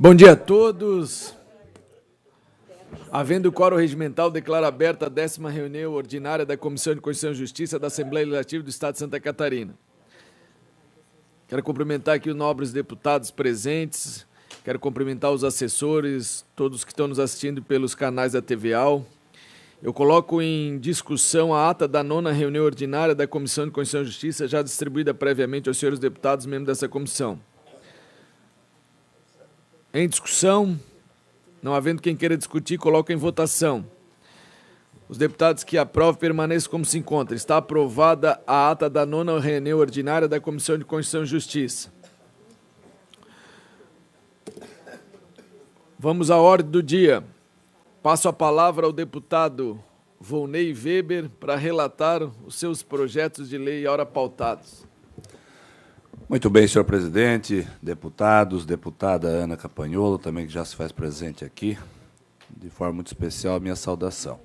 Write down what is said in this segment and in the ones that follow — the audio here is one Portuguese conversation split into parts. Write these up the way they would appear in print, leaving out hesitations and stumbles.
Bom dia a todos. Havendo quórum regimental, declaro aberta a 10ª reunião ordinária da Comissão de Constituição e Justiça da Assembleia Legislativa do Estado de Santa Catarina. Quero cumprimentar aqui os nobres deputados presentes, quero cumprimentar os assessores, todos que estão nos assistindo pelos canais da TVAL. Eu coloco em discussão a ata da 9ª reunião ordinária da Comissão de Constituição e Justiça, já distribuída previamente aos senhores deputados, membros dessa comissão. Em discussão, não havendo quem queira discutir, coloco em votação. Os deputados que aprovam permaneçam como se encontram. Está aprovada a ata da 9ª reunião ordinária da Comissão de Constituição e Justiça. Vamos à ordem do dia. Passo a palavra ao deputado Volney Weber para relatar os seus projetos de lei ora pautados. Muito bem, senhor presidente, deputados, deputada Ana Campagnolo, também que já se faz presente aqui, de forma muito especial, a minha saudação.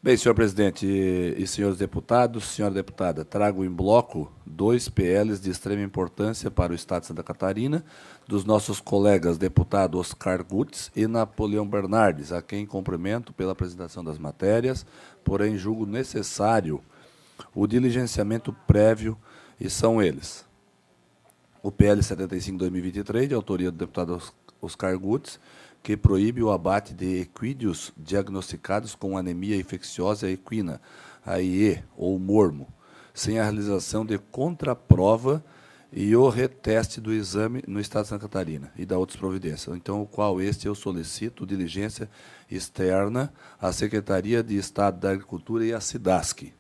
Bem, senhor presidente e senhores deputados, senhora deputada, trago em bloco 2 PLs de extrema importância para o Estado de Santa Catarina, dos nossos colegas deputado Oscar Gutz e Napoleão Bernardes, a quem cumprimento pela apresentação das matérias, porém julgo necessário o diligenciamento prévio, e são eles: o PL 75/2023, de autoria do deputado Oscar Gutz, que proíbe o abate de equídeos diagnosticados com anemia infecciosa equina, AIE ou mormo, sem a realização de contraprova e o reteste do exame no Estado de Santa Catarina e da outras providências. Então, o qual eu solicito diligência externa à Secretaria de Estado da Agricultura e à SIDASC.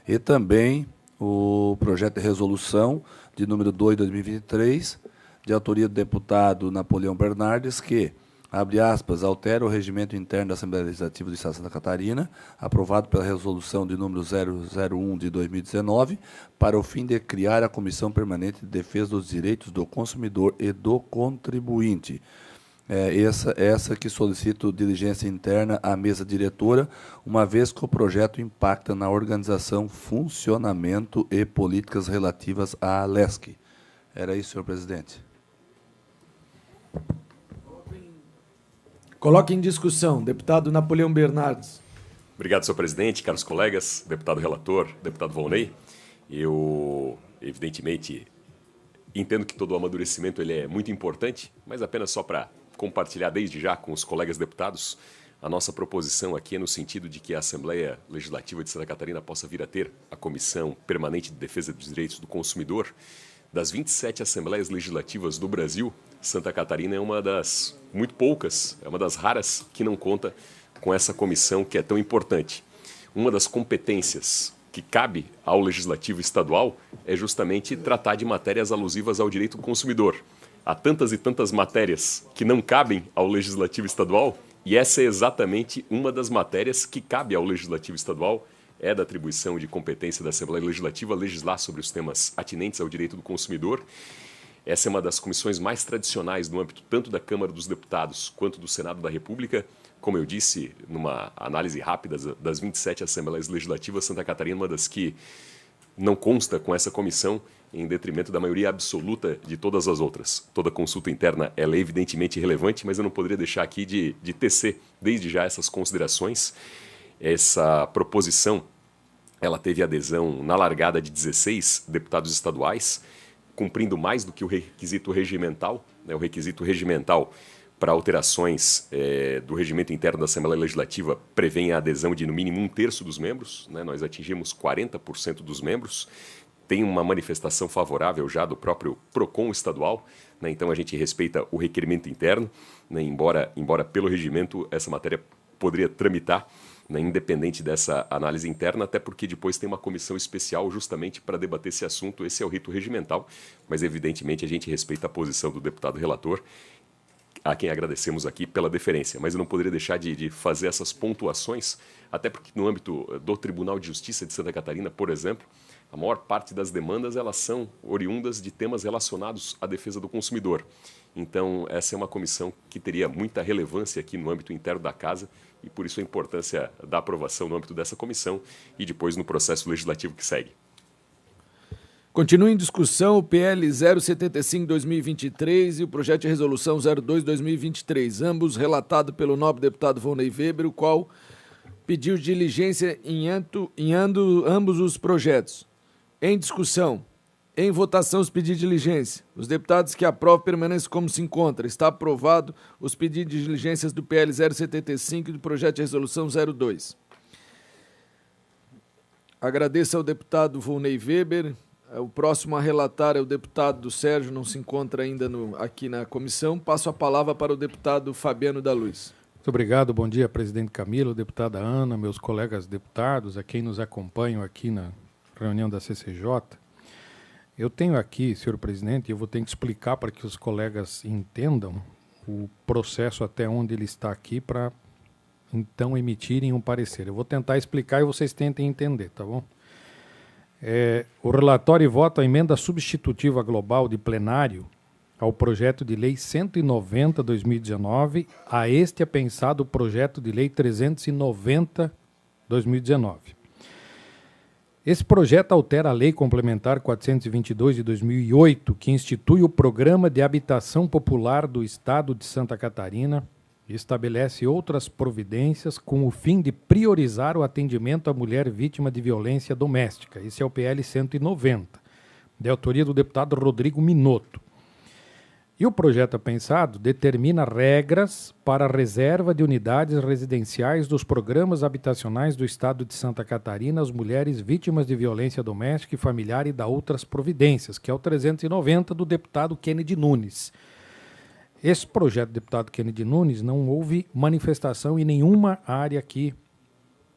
E também o projeto de resolução de número 2/2023, de autoria do deputado Napoleão Bernardes, que, abre aspas, altera o regimento interno da Assembleia Legislativa do Estado de Santa Catarina, aprovado pela resolução de número 001 de 2019, para o fim de criar a Comissão Permanente de Defesa dos Direitos do Consumidor e do Contribuinte. Essa que solicito diligência interna à mesa diretora, uma vez que o projeto impacta na organização, funcionamento e políticas relativas à ALESC. Era isso, senhor presidente. Coloque em discussão, deputado Napoleão Bernardes. Obrigado, senhor presidente, caros colegas, deputado relator, deputado Volney. Eu, evidentemente, entendo que todo o amadurecimento ele é muito importante, mas apenas só para compartilhar desde já com os colegas deputados, a nossa proposição aqui é no sentido de que a Assembleia Legislativa de Santa Catarina possa vir a ter a Comissão Permanente de Defesa dos Direitos do Consumidor. Das 27 Assembleias Legislativas do Brasil, Santa Catarina é uma das muito poucas, é uma das raras que não conta com essa comissão que é tão importante. Uma das competências que cabe ao Legislativo Estadual é justamente tratar de matérias alusivas ao direito do consumidor. Há tantas e tantas matérias que não cabem ao Legislativo Estadual, e essa é exatamente uma das matérias que cabe ao Legislativo Estadual, é da atribuição de competência da Assembleia Legislativa legislar sobre os temas atinentes ao direito do consumidor. Essa é uma das comissões mais tradicionais no âmbito tanto da Câmara dos Deputados quanto do Senado da República. Como eu disse, numa análise rápida das 27 Assembleias Legislativas, Santa Catarina é uma das que não consta com essa comissão, em detrimento da maioria absoluta de todas as outras. Toda consulta interna ela é evidentemente relevante, mas eu não poderia deixar aqui de tecer desde já essas considerações. Essa proposição ela teve adesão na largada de 16 deputados estaduais, cumprindo mais do que o requisito regimental. O requisito regimental para alterações do regimento interno da Assembleia Legislativa prevê a adesão de no mínimo 1/3 dos membros. Nós atingimos 40% dos membros. Tem uma manifestação favorável já do próprio PROCON estadual, então a gente respeita o requerimento interno, embora pelo regimento essa matéria poderia tramitar, independente dessa análise interna, até porque depois tem uma comissão especial justamente para debater esse assunto. Esse é o rito regimental, mas evidentemente a gente respeita a posição do deputado relator, a quem agradecemos aqui pela deferência. Mas eu não poderia deixar de fazer essas pontuações, até porque no âmbito do Tribunal de Justiça de Santa Catarina, por exemplo, a maior parte das demandas elas são oriundas de temas relacionados à defesa do consumidor. Então, essa é uma comissão que teria muita relevância aqui no âmbito interno da Casa e, por isso, a importância da aprovação no âmbito dessa comissão e depois no processo legislativo que segue. Continua em discussão o PL 075/2023 e o projeto de resolução 02/2023, ambos relatados pelo nobre deputado Volney Weber, o qual pediu diligência em ambos os projetos. Em discussão. Em votação, os pedidos de diligência. Os deputados que aprovam permanecem como se encontra. Está aprovado os pedidos de diligências do PL 075 e do projeto de resolução 02. Agradeço ao deputado Volney Weber. O próximo a relatar é o deputado Sérgio, não se encontra ainda aqui na comissão. Passo a palavra para o deputado Fabiano da Luz. Muito obrigado, bom dia, presidente Camilo, deputada Ana, meus colegas deputados, a quem nos acompanham aqui na reunião da CCJ. Eu tenho aqui, senhor presidente, eu vou ter que explicar para que os colegas entendam o processo até onde ele está aqui para, então, emitirem um parecer. Eu vou tentar explicar e vocês tentem entender, tá bom? O relatório e voto a emenda substitutiva global de plenário ao projeto de lei 190/2019, a este é pensado o projeto de lei 390/2019. Esse projeto altera a Lei Complementar 422 de 2008, que institui o Programa de Habitação Popular do Estado de Santa Catarina e estabelece outras providências com o fim de priorizar o atendimento à mulher vítima de violência doméstica. Esse é o PL 190, de autoria do deputado Rodrigo Minotto. E o projeto pensado determina regras para a reserva de unidades residenciais dos programas habitacionais do Estado de Santa Catarina às mulheres vítimas de violência doméstica e familiar e da outras providências, que é o 390 do deputado Kennedy Nunes. Esse projeto do deputado Kennedy Nunes não houve manifestação em nenhuma área aqui,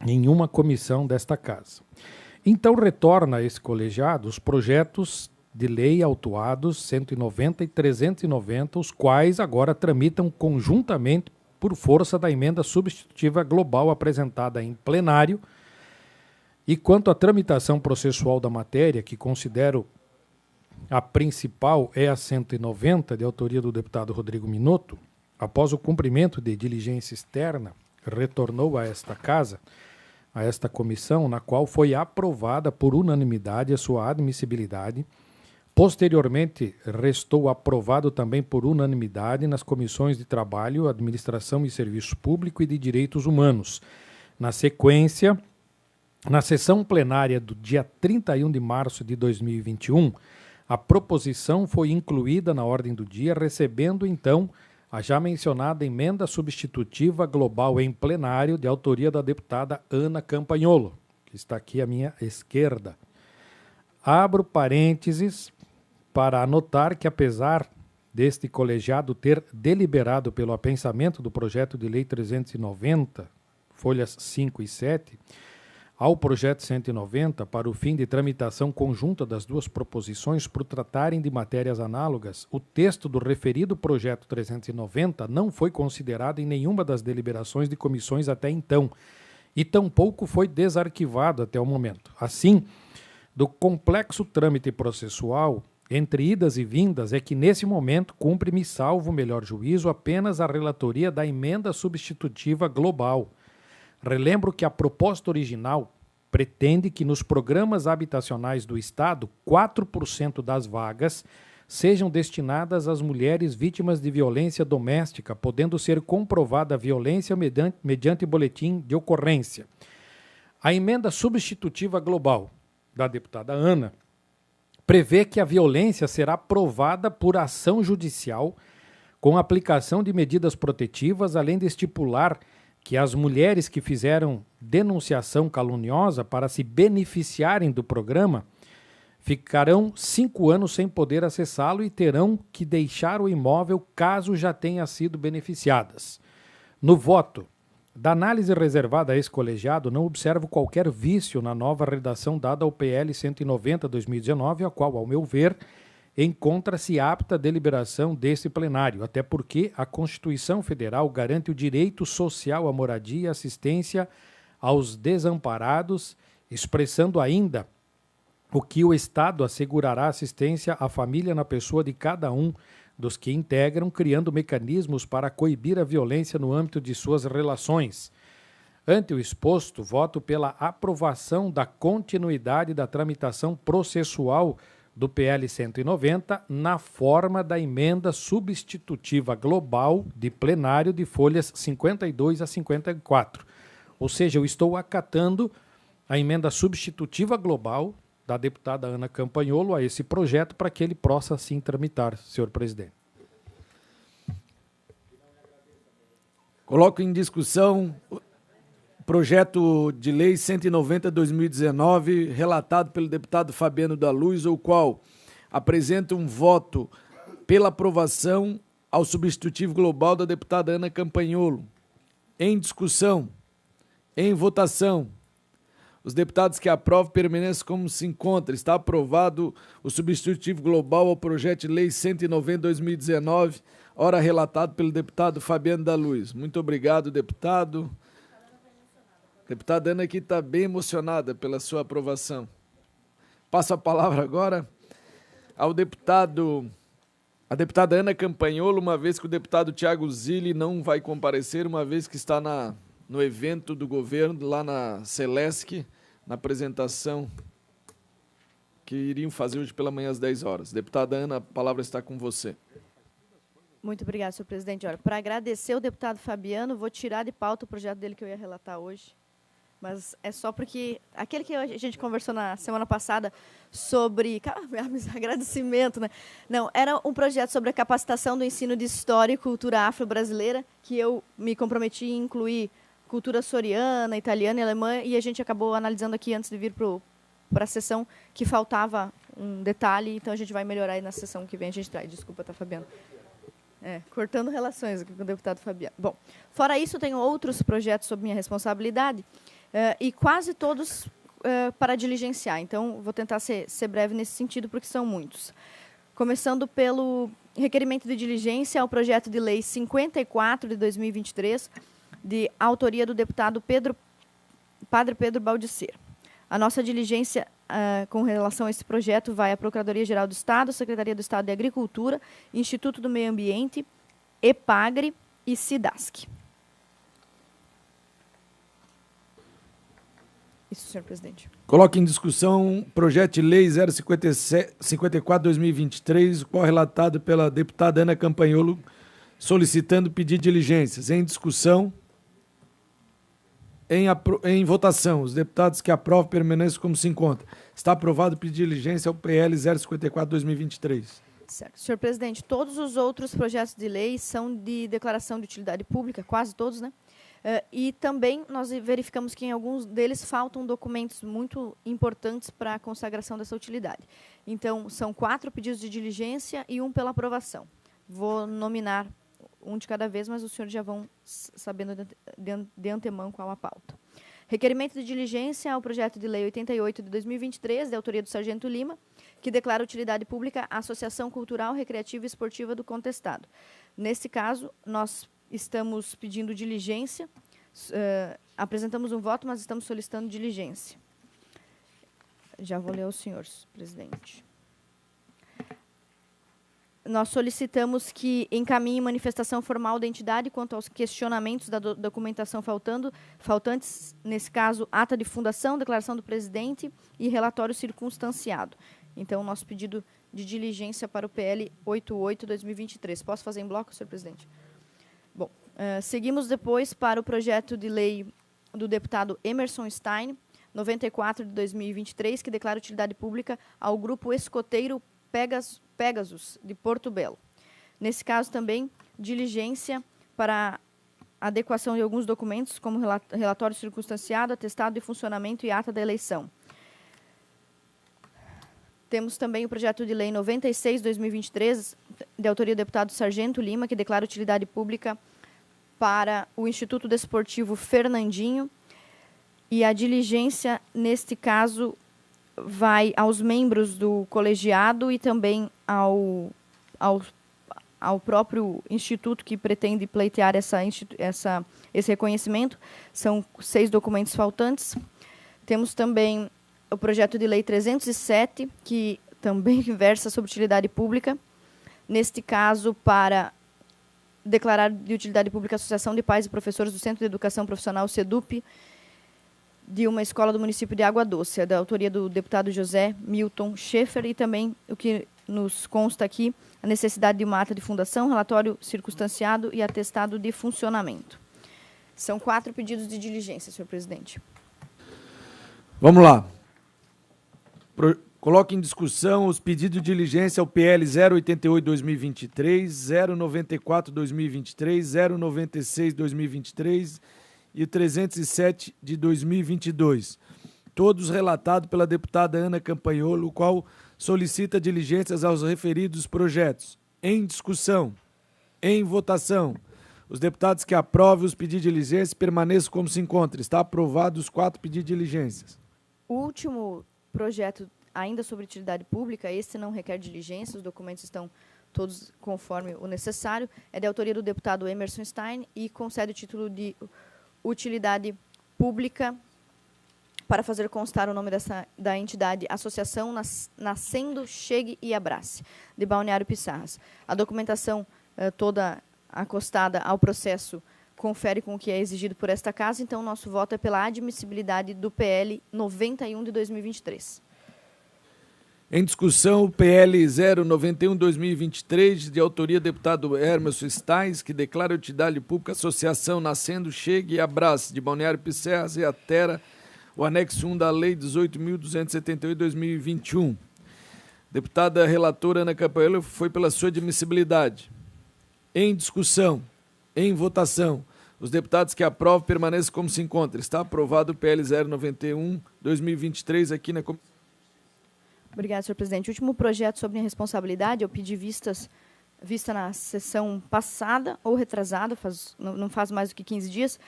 nenhuma comissão desta casa. Então retorna a esse colegiado os projetos de lei autuados 190 e 390, os quais agora tramitam conjuntamente por força da emenda substitutiva global apresentada em plenário. E quanto à tramitação processual da matéria, que considero a principal é a 190, de autoria do deputado Rodrigo Minotto, após o cumprimento de diligência externa, retornou a esta casa, a esta comissão, na qual foi aprovada por unanimidade a sua admissibilidade. Posteriormente, restou aprovado também por unanimidade nas comissões de Trabalho, Administração e Serviço Público e de Direitos Humanos. Na sequência, na sessão plenária do dia 31 de março de 2021, a proposição foi incluída na ordem do dia, recebendo, então, a já mencionada emenda substitutiva global em plenário de autoria da deputada Ana Campagnolo, que está aqui à minha esquerda. Abro parênteses para anotar que, apesar deste colegiado ter deliberado pelo apensamento do projeto de lei 390, folhas 5 e 7, ao projeto 190, para o fim de tramitação conjunta das duas proposições por tratarem de matérias análogas, o texto do referido projeto 390 não foi considerado em nenhuma das deliberações de comissões até então, e tampouco foi desarquivado até o momento. Assim, do complexo trâmite processual, entre idas e vindas, é que nesse momento cumpre-me, salvo o melhor juízo, apenas a relatoria da emenda substitutiva global. Relembro que a proposta original pretende que nos programas habitacionais do Estado, 4% das vagas sejam destinadas às mulheres vítimas de violência doméstica, podendo ser comprovada a violência mediante boletim de ocorrência. A emenda substitutiva global da deputada Ana prevê que a violência será provada por ação judicial com aplicação de medidas protetivas, além de estipular que as mulheres que fizeram denunciação caluniosa para se beneficiarem do programa ficarão 5 anos sem poder acessá-lo e terão que deixar o imóvel caso já tenha sido beneficiadas. No voto da análise reservada a esse colegiado, não observo qualquer vício na nova redação dada ao PL 190/2019, a qual, ao meu ver, encontra-se apta a deliberação deste plenário, até porque a Constituição Federal garante o direito social à moradia e assistência aos desamparados, expressando ainda o que o Estado assegurará assistência à família na pessoa de cada um dos que integram, criando mecanismos para coibir a violência no âmbito de suas relações. Ante o exposto, voto pela aprovação da continuidade da tramitação processual do PL 190 na forma da emenda substitutiva global de plenário de folhas 52 a 54. Ou seja, eu estou acatando a emenda substitutiva global da deputada Ana Campanholo a esse projeto para que ele possa assim tramitar, senhor presidente. Coloco em discussão o projeto de lei 190/2019, relatado pelo deputado Fabiano da Luz, o qual apresenta um voto pela aprovação ao substitutivo global da deputada Ana Campanholo. Em discussão, em votação, os deputados que aprovam permanecem como se encontra. Está aprovado o substitutivo global ao projeto de lei 190/2019, ora relatado pelo deputado Fabiano da Luz. Muito obrigado, deputado. A deputada Ana aqui está bem emocionada pela sua aprovação. Passo a palavra agora ao a deputada Ana Campanholo, uma vez que o deputado Tiago Zilli não vai comparecer, uma vez que está no evento do governo, lá na Celesc, na apresentação que iriam fazer hoje pela manhã às 10 horas. Deputada Ana, a palavra está com você. Muito obrigada, senhor presidente. Para agradecer o deputado Fabiano, vou tirar de pauta o projeto dele que eu ia relatar hoje. Mas é só porque aquele que a gente conversou na semana passada sobre... agradecimento, né? Não, era um projeto sobre a capacitação do ensino de história e cultura afro-brasileira, que eu me comprometi em incluir cultura soriana, italiana e alemã, e a gente acabou analisando aqui antes de vir para a sessão que faltava um detalhe, então a gente vai melhorar aí na sessão que vem, a gente traz. Desculpa, tá, Fabiano? Cortando relações aqui com o deputado Fabiano. Bom, fora isso, tenho outros projetos sob minha responsabilidade, e quase todos para diligenciar. Então, vou tentar ser breve nesse sentido, porque são muitos. Começando pelo requerimento de diligência ao projeto de lei 54 de 2023, de autoria do deputado Padre Pedro Baldicer. A nossa diligência com relação a esse projeto vai à Procuradoria-Geral do Estado, Secretaria do Estado de Agricultura, Instituto do Meio Ambiente, EPAGRE e SIDASC. Isso, senhor presidente. Coloque em discussão projeto de lei 054/2023, o qual é relatado pela deputada Ana Campanholo, solicitando pedido de diligências. Em discussão, em votação, os deputados que aprovam permanecem como se encontra. Está aprovado o pedido de diligência ao PL 054/2023. Certo. Senhor presidente, todos os outros projetos de lei são de declaração de utilidade pública, quase todos, né? E também nós verificamos que em alguns deles faltam documentos muito importantes para a consagração dessa utilidade. Então, são 4 pedidos de diligência e 1 pela aprovação. Vou nominar um de cada vez, mas os senhores já vão sabendo de antemão qual a pauta. Requerimento de diligência ao projeto de lei 88 de 2023, de autoria do Sargento Lima, que declara utilidade pública à Associação Cultural, Recreativa e Esportiva do Contestado. Nesse caso, nós estamos pedindo diligência, apresentamos um voto, mas estamos solicitando diligência. Já vou ler aos senhores, presidente. Nós solicitamos que encaminhe manifestação formal da entidade quanto aos questionamentos da documentação faltantes, nesse caso, ata de fundação, declaração do presidente e relatório circunstanciado. Então, nosso pedido de diligência para o PL 88/2023. Posso fazer em bloco, senhor presidente? Bom, seguimos depois para o projeto de lei do deputado Emerson Stein, 94 de 2023, que declara utilidade pública ao grupo escoteiro Pegasus, de Porto Belo. Nesse caso, também, diligência para adequação de alguns documentos, como relatório circunstanciado, atestado de funcionamento e ata da eleição. Temos também o projeto de lei 96/2023, de autoria do deputado Sargento Lima, que declara utilidade pública para o Instituto Desportivo Fernandinho. E a diligência, neste caso, vai aos membros do colegiado e também ao próprio instituto que pretende pleitear esse reconhecimento. São 6 documentos faltantes. Temos também o projeto de lei 307, que também versa sobre utilidade pública. Neste caso, para declarar de utilidade pública a Associação de Pais e Professores do Centro de Educação Profissional, SEDUP, de uma escola do município de Água Doce, da autoria do deputado José Milton Schaeffer, e também o que nos consta aqui, a necessidade de uma ata de fundação, relatório circunstanciado e atestado de funcionamento. São 4 pedidos de diligência, senhor presidente. Vamos lá. Coloque em discussão os pedidos de diligência ao PL 088-2023, 094-2023, 096-2023 e 307 de 2022. Todos relatados pela deputada Ana Campagnolo, o qual solicita diligências aos referidos projetos. Em discussão. Em votação. Os deputados que aprovem os pedidos de diligência permaneçam como se encontram. Está aprovado os 4 pedidos de diligências. O último projeto, ainda sobre utilidade pública, este não requer diligência, os documentos estão todos conforme o necessário, é de autoria do deputado Emerson Stein e concede o título de utilidade pública para fazer constar o nome da entidade Associação Nascendo, Chegue e Abrace, de Balneário Pissarras. A documentação toda acostada ao processo confere com o que é exigido por esta casa, então nosso voto é pela admissibilidade do PL 91 de 2023. Em discussão, o PL 091-2023, de autoria do deputado Emerson Stein, que declara a utilidade pública Associação Nascendo, Chegue e Abrace, de Balneário Pissarras, e altera o anexo 1 da Lei 18.278/2021. Deputada relatora Ana Campagnolo foi pela sua admissibilidade. Em discussão, em votação, os deputados que aprovam permanecem como se encontram. Está aprovado o PL 091-2023 aqui na comissão. Obrigada, senhor presidente. O último projeto sobre a responsabilidade, eu pedi vista na sessão passada ou retrasada, não faz mais do que 15 dias,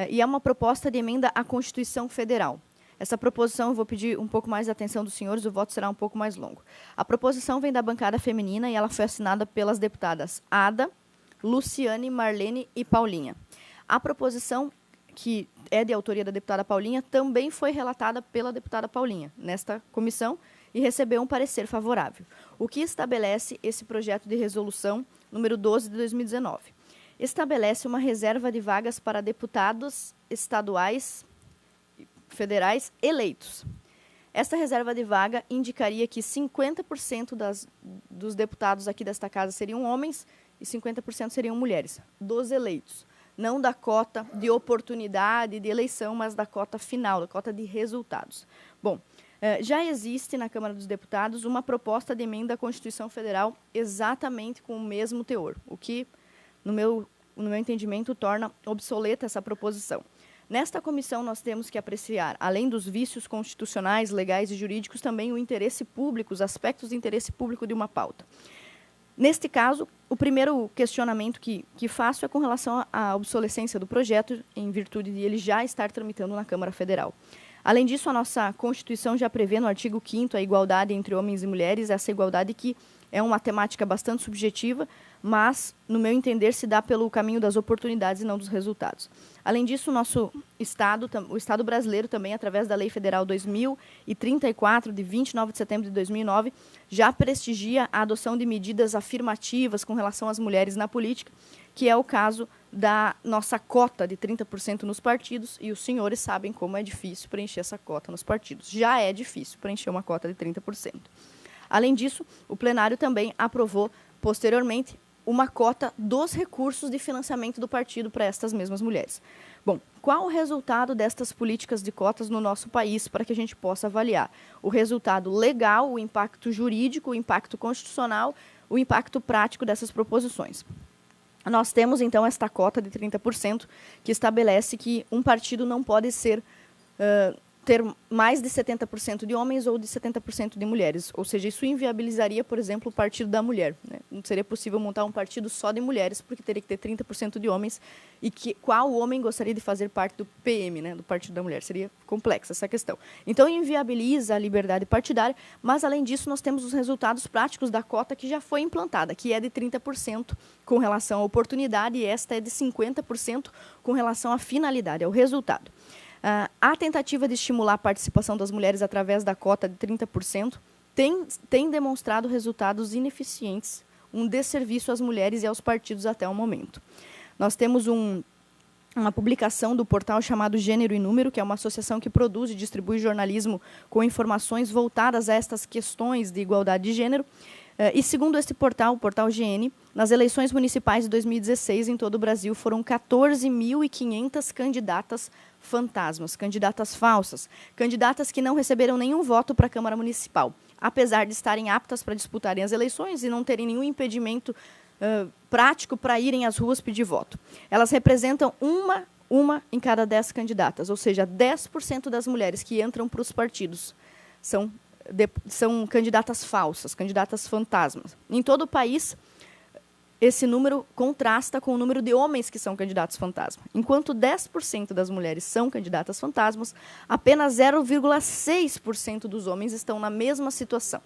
e é uma proposta de emenda à Constituição Federal. Essa proposição, eu vou pedir um pouco mais de atenção dos senhores, o voto será um pouco mais longo. A proposição vem da bancada feminina e ela foi assinada pelas deputadas Ada, Luciane, Marlene e Paulinha. A proposição, que é de autoria da deputada Paulinha, também foi relatada pela deputada Paulinha nesta comissão e recebeu um parecer favorável. O que estabelece esse projeto de resolução número 12 de 2019? Estabelece uma reserva de vagas para deputados estaduais e federais eleitos. Esta reserva de vaga indicaria que 50% dos deputados aqui desta casa seriam homens e 50% seriam mulheres, dos eleitos. Não da cota de oportunidade de eleição, mas da cota final, da cota de resultados. Bom, já existe na Câmara dos Deputados uma proposta de emenda à Constituição Federal exatamente com o mesmo teor, o que, no meu entendimento, torna obsoleta essa proposição. Nesta comissão, nós temos que apreciar, além dos vícios constitucionais, legais e jurídicos, também o interesse público, os aspectos de interesse público de uma pauta. Neste caso, o primeiro questionamento que faço é com relação à obsolescência do projeto, em virtude de ele já estar tramitando na Câmara Federal. Além disso, a nossa Constituição já prevê no artigo 5º a igualdade entre homens e mulheres, essa igualdade que é uma temática bastante subjetiva, mas, no meu entender, se dá pelo caminho das oportunidades e não dos resultados. Além disso, o nosso Estado, o Estado brasileiro também, através da Lei Federal 2034, de 29 de setembro de 2009, já prestigia a adoção de medidas afirmativas com relação às mulheres na política, que é o caso da nossa cota de 30% nos partidos, e os senhores sabem como é difícil preencher essa cota nos partidos. Já é difícil preencher uma cota de 30%. Além disso, o plenário também aprovou, posteriormente, uma cota dos recursos de financiamento do partido para estas mesmas mulheres. Bom, qual o resultado destas políticas de cotas no nosso país para que a gente possa avaliar? O resultado legal, o impacto jurídico, o impacto constitucional, o impacto prático dessas proposições. Nós temos, então, esta cota de 30%, que estabelece que um partido não pode ter mais de 70% de homens ou de 70% de mulheres. Ou seja, isso inviabilizaria, por exemplo, o Partido da Mulher, né? Não seria possível montar um partido só de mulheres, porque teria que ter 30% de homens. E qual homem gostaria de fazer parte do PM, né, do Partido da Mulher? Seria complexa essa questão. Então, inviabiliza a liberdade partidária, mas, além disso, nós temos os resultados práticos da cota que já foi implantada, que é de 30% com relação à oportunidade, e esta é de 50% com relação à finalidade, ao resultado. A tentativa de estimular a participação das mulheres através da cota de 30% tem demonstrado resultados ineficientes, um desserviço às mulheres e aos partidos até o momento. Nós temos uma publicação do portal chamado Gênero e Número, que é uma associação que produz e distribui jornalismo com informações voltadas a estas questões de igualdade de gênero. E segundo este portal, o portal GN, nas eleições municipais de 2016, em todo o Brasil, foram 14.500 candidatas fantasmas, candidatas falsas, candidatas que não receberam nenhum voto para a Câmara Municipal, apesar de estarem aptas para disputarem as eleições e não terem nenhum impedimento prático para irem às ruas pedir voto. Elas representam uma em cada 10 candidatas, ou seja, 10% das mulheres que entram para os partidos são candidatas falsas, candidatas fantasmas. Em todo o país, esse número contrasta com o número de homens que são candidatos fantasma. Enquanto 10% das mulheres são candidatas fantasmas, apenas 0,6% dos homens estão na mesma situação.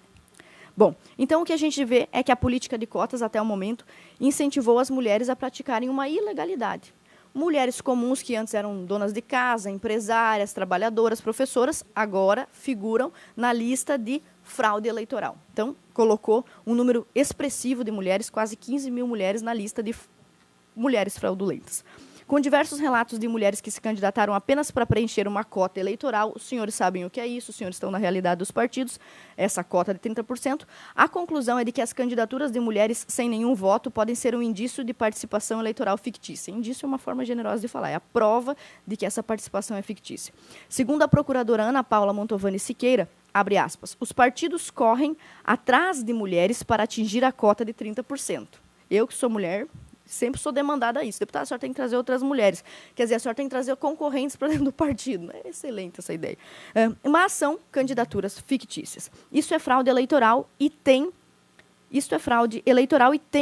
Bom, então o que a gente vê é que a política de cotas, até o momento, incentivou as mulheres a praticarem uma ilegalidade. Mulheres comuns que antes eram donas de casa, empresárias, trabalhadoras, professoras, agora figuram na lista de fraude eleitoral. Então, colocou um número expressivo de mulheres, quase 15 mil mulheres, na lista de mulheres fraudulentas. Com diversos relatos de mulheres que se candidataram apenas para preencher uma cota eleitoral, os senhores sabem o que é isso, os senhores estão na realidade dos partidos, essa cota de 30%. A conclusão é de que as candidaturas de mulheres sem nenhum voto podem ser um indício de participação eleitoral fictícia. Indício é uma forma generosa de falar, é a prova de que essa participação é fictícia. Segundo a procuradora Ana Paula Montovani Siqueira, abre aspas, os partidos correm atrás de mulheres para atingir a cota de 30%. Eu, que sou mulher, sempre sou demandada a isso. Deputada, a senhora tem que trazer outras mulheres. Quer dizer, a senhora tem que trazer concorrentes para dentro do partido. É excelente essa ideia. Mas são candidaturas fictícias. Isso é fraude eleitoral e tem